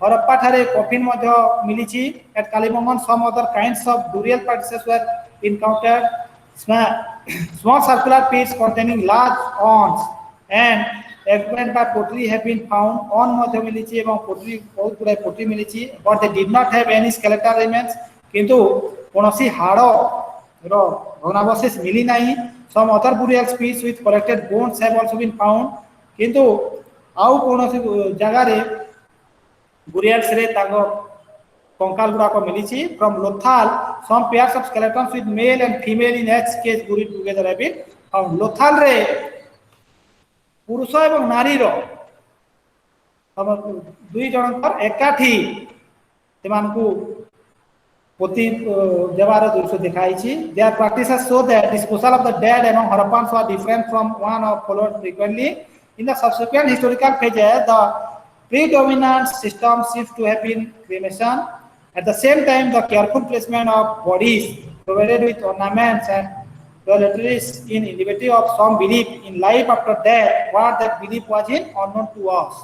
हरप्पा थारे coffin Madhya मिलिछि. At Kalibangan, some other kinds of burial practices were encountered. Small circular pits containing large urns and equipment by pottery have been found. On मध्य मिलिछि एवं pottery बहुत गुडा pottery मिलिछि, but they did not have any skeletal remains. किंतु कोनोसी हाड़ो रो भग्नावशेष मिली नाही. Some other burial pits with collected bones have also been found. किंतु आउ कोनोसी जगह रे burial रे तागो कंकाल गुडा को मिलिछि. From Lothal, some pairs of skeletons with male and female in each case buried together have been found. Lothal रे पुरुष एवं नारी रो दुई जनकर एकाठी सेमानकु पोती देवार दृश्य देखाइछि. Their practices show that disposal of the dead among Harappans was different from one of followed frequently. In the subsequent historical phases, the predominant system seems to have been cremation. At the same time, the careful placement of bodies provided with ornaments and toiletries in indicative of some belief in life after death, what that belief was in unknown to us.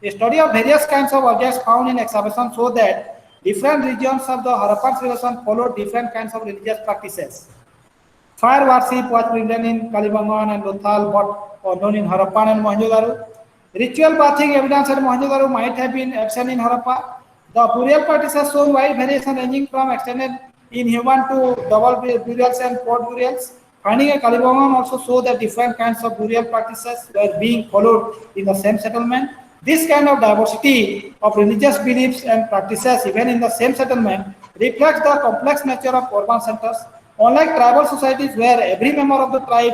A study of various kinds of objects found in excavations show that different regions of the Harappan civilization followed different kinds of religious practices. Fire worship was present in Kalibangan and Lothal, but unknown in Harappan and Mohenjo-daro. Ritual bathing evidence at Mohenjo-daro might have been absent in Harappa. The burial practices show wide variation ranging from extended inhuman to double burials and quad burials. Finding a Kalibangan also show that different kinds of burial practices were being followed in the same settlement. This kind of diversity of religious beliefs and practices even in the same settlement reflects the complex nature of urban centers. Unlike tribal societies where every member of the tribe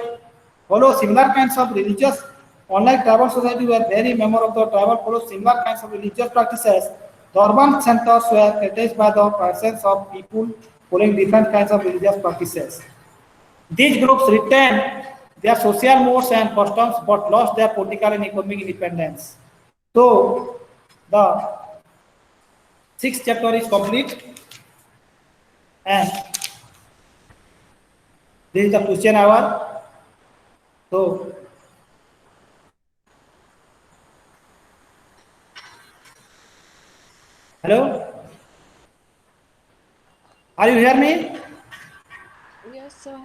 follows similar kinds of religious, unlike tribal society where every member of the tribe follows similar kinds of religious practices, the urban centers were characterized by the presence of people following different kinds of religious practices. These groups retained their social modes and customs but lost their political and economic independence. So, the 6th chapter is complete and this is the question hour. So, hello? Are you hear me? Yes, sir.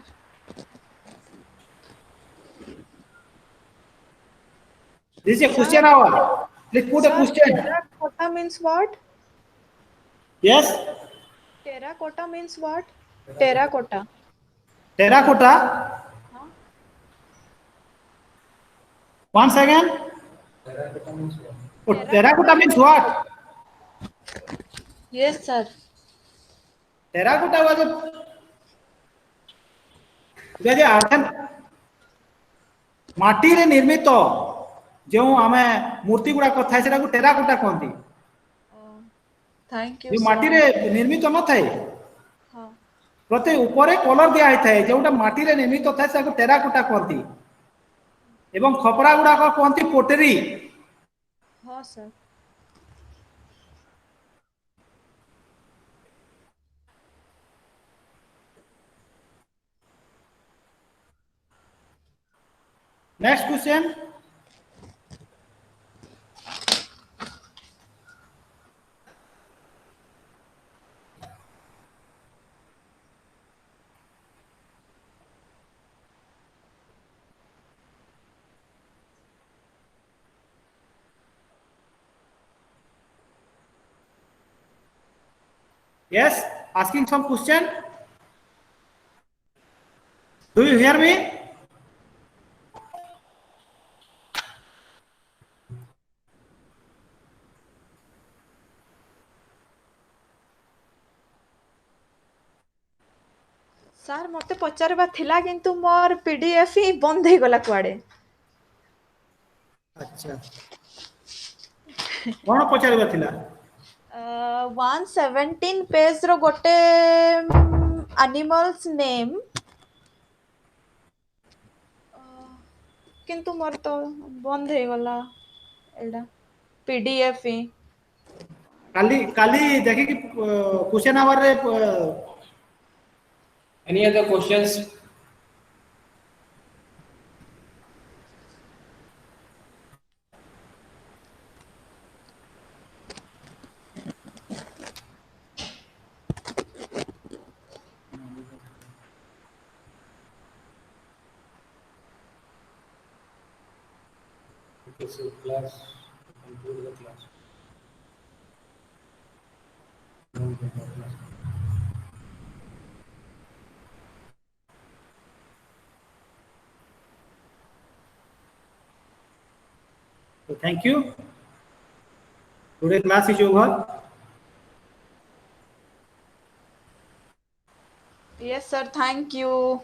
This is a question hour. Please put a question. Terracotta means what? Yes? Terracotta means what? Terracotta. Terracotta? Once again? Terracotta means what? Yes, sir. Terracotta was a ମାଟିରେ ନିର୍ମିତ ଯେଉଁ ଆମେ ମୂର୍ତ୍ତି ଗୁଡାକ ଥାଏ ସେଟାକୁ terracotta କହନ୍ତି। Thank you, ଯୋଉ sir. ମାଟିରେ ନିର୍ମିତ ନଥାଏ ହଁ ପ୍ରତି ଉପରେ କଲର ଦିଆ ହେଇଥାଏ ଯୋଉଟା ମାଟିରେ ନିର୍ମିତ ଥାଏ ତାକୁ ଟେରାକୋଟା କହନ୍ତି ଏବଂ ଖପରା ଗୁଡାକ କହନ୍ତି ପୋଟେରୀ। ହଁ sir. Next question. Yes, asking some question. Do you hear me? Sir ମତେ ପଚାରିବା ଥିଲା କିନ୍ତୁ ମୋର PDF ହିଁ ବନ୍ଦ ହେଇଗଲା କୁଆଡେ। ଆଚ୍ଛା କଣ ପଚାରିବାର ଥିଲା? 117 ପେଜ ର ଗୋଟେ ଆନିମଲ୍ସ ନେମ୍ କିନ୍ତୁ ମୋର ତ ବନ୍ଦ ହେଇଗଲା ଏଇଟା PDF ହିଁ। କାଲି କାଲି ଦେଖିକି କ୍वेଶ୍चन ଆୱାରରେ Any other questions? Okay, so class, conclude the class. So thank you. Today class is over. Yes sir, thank you.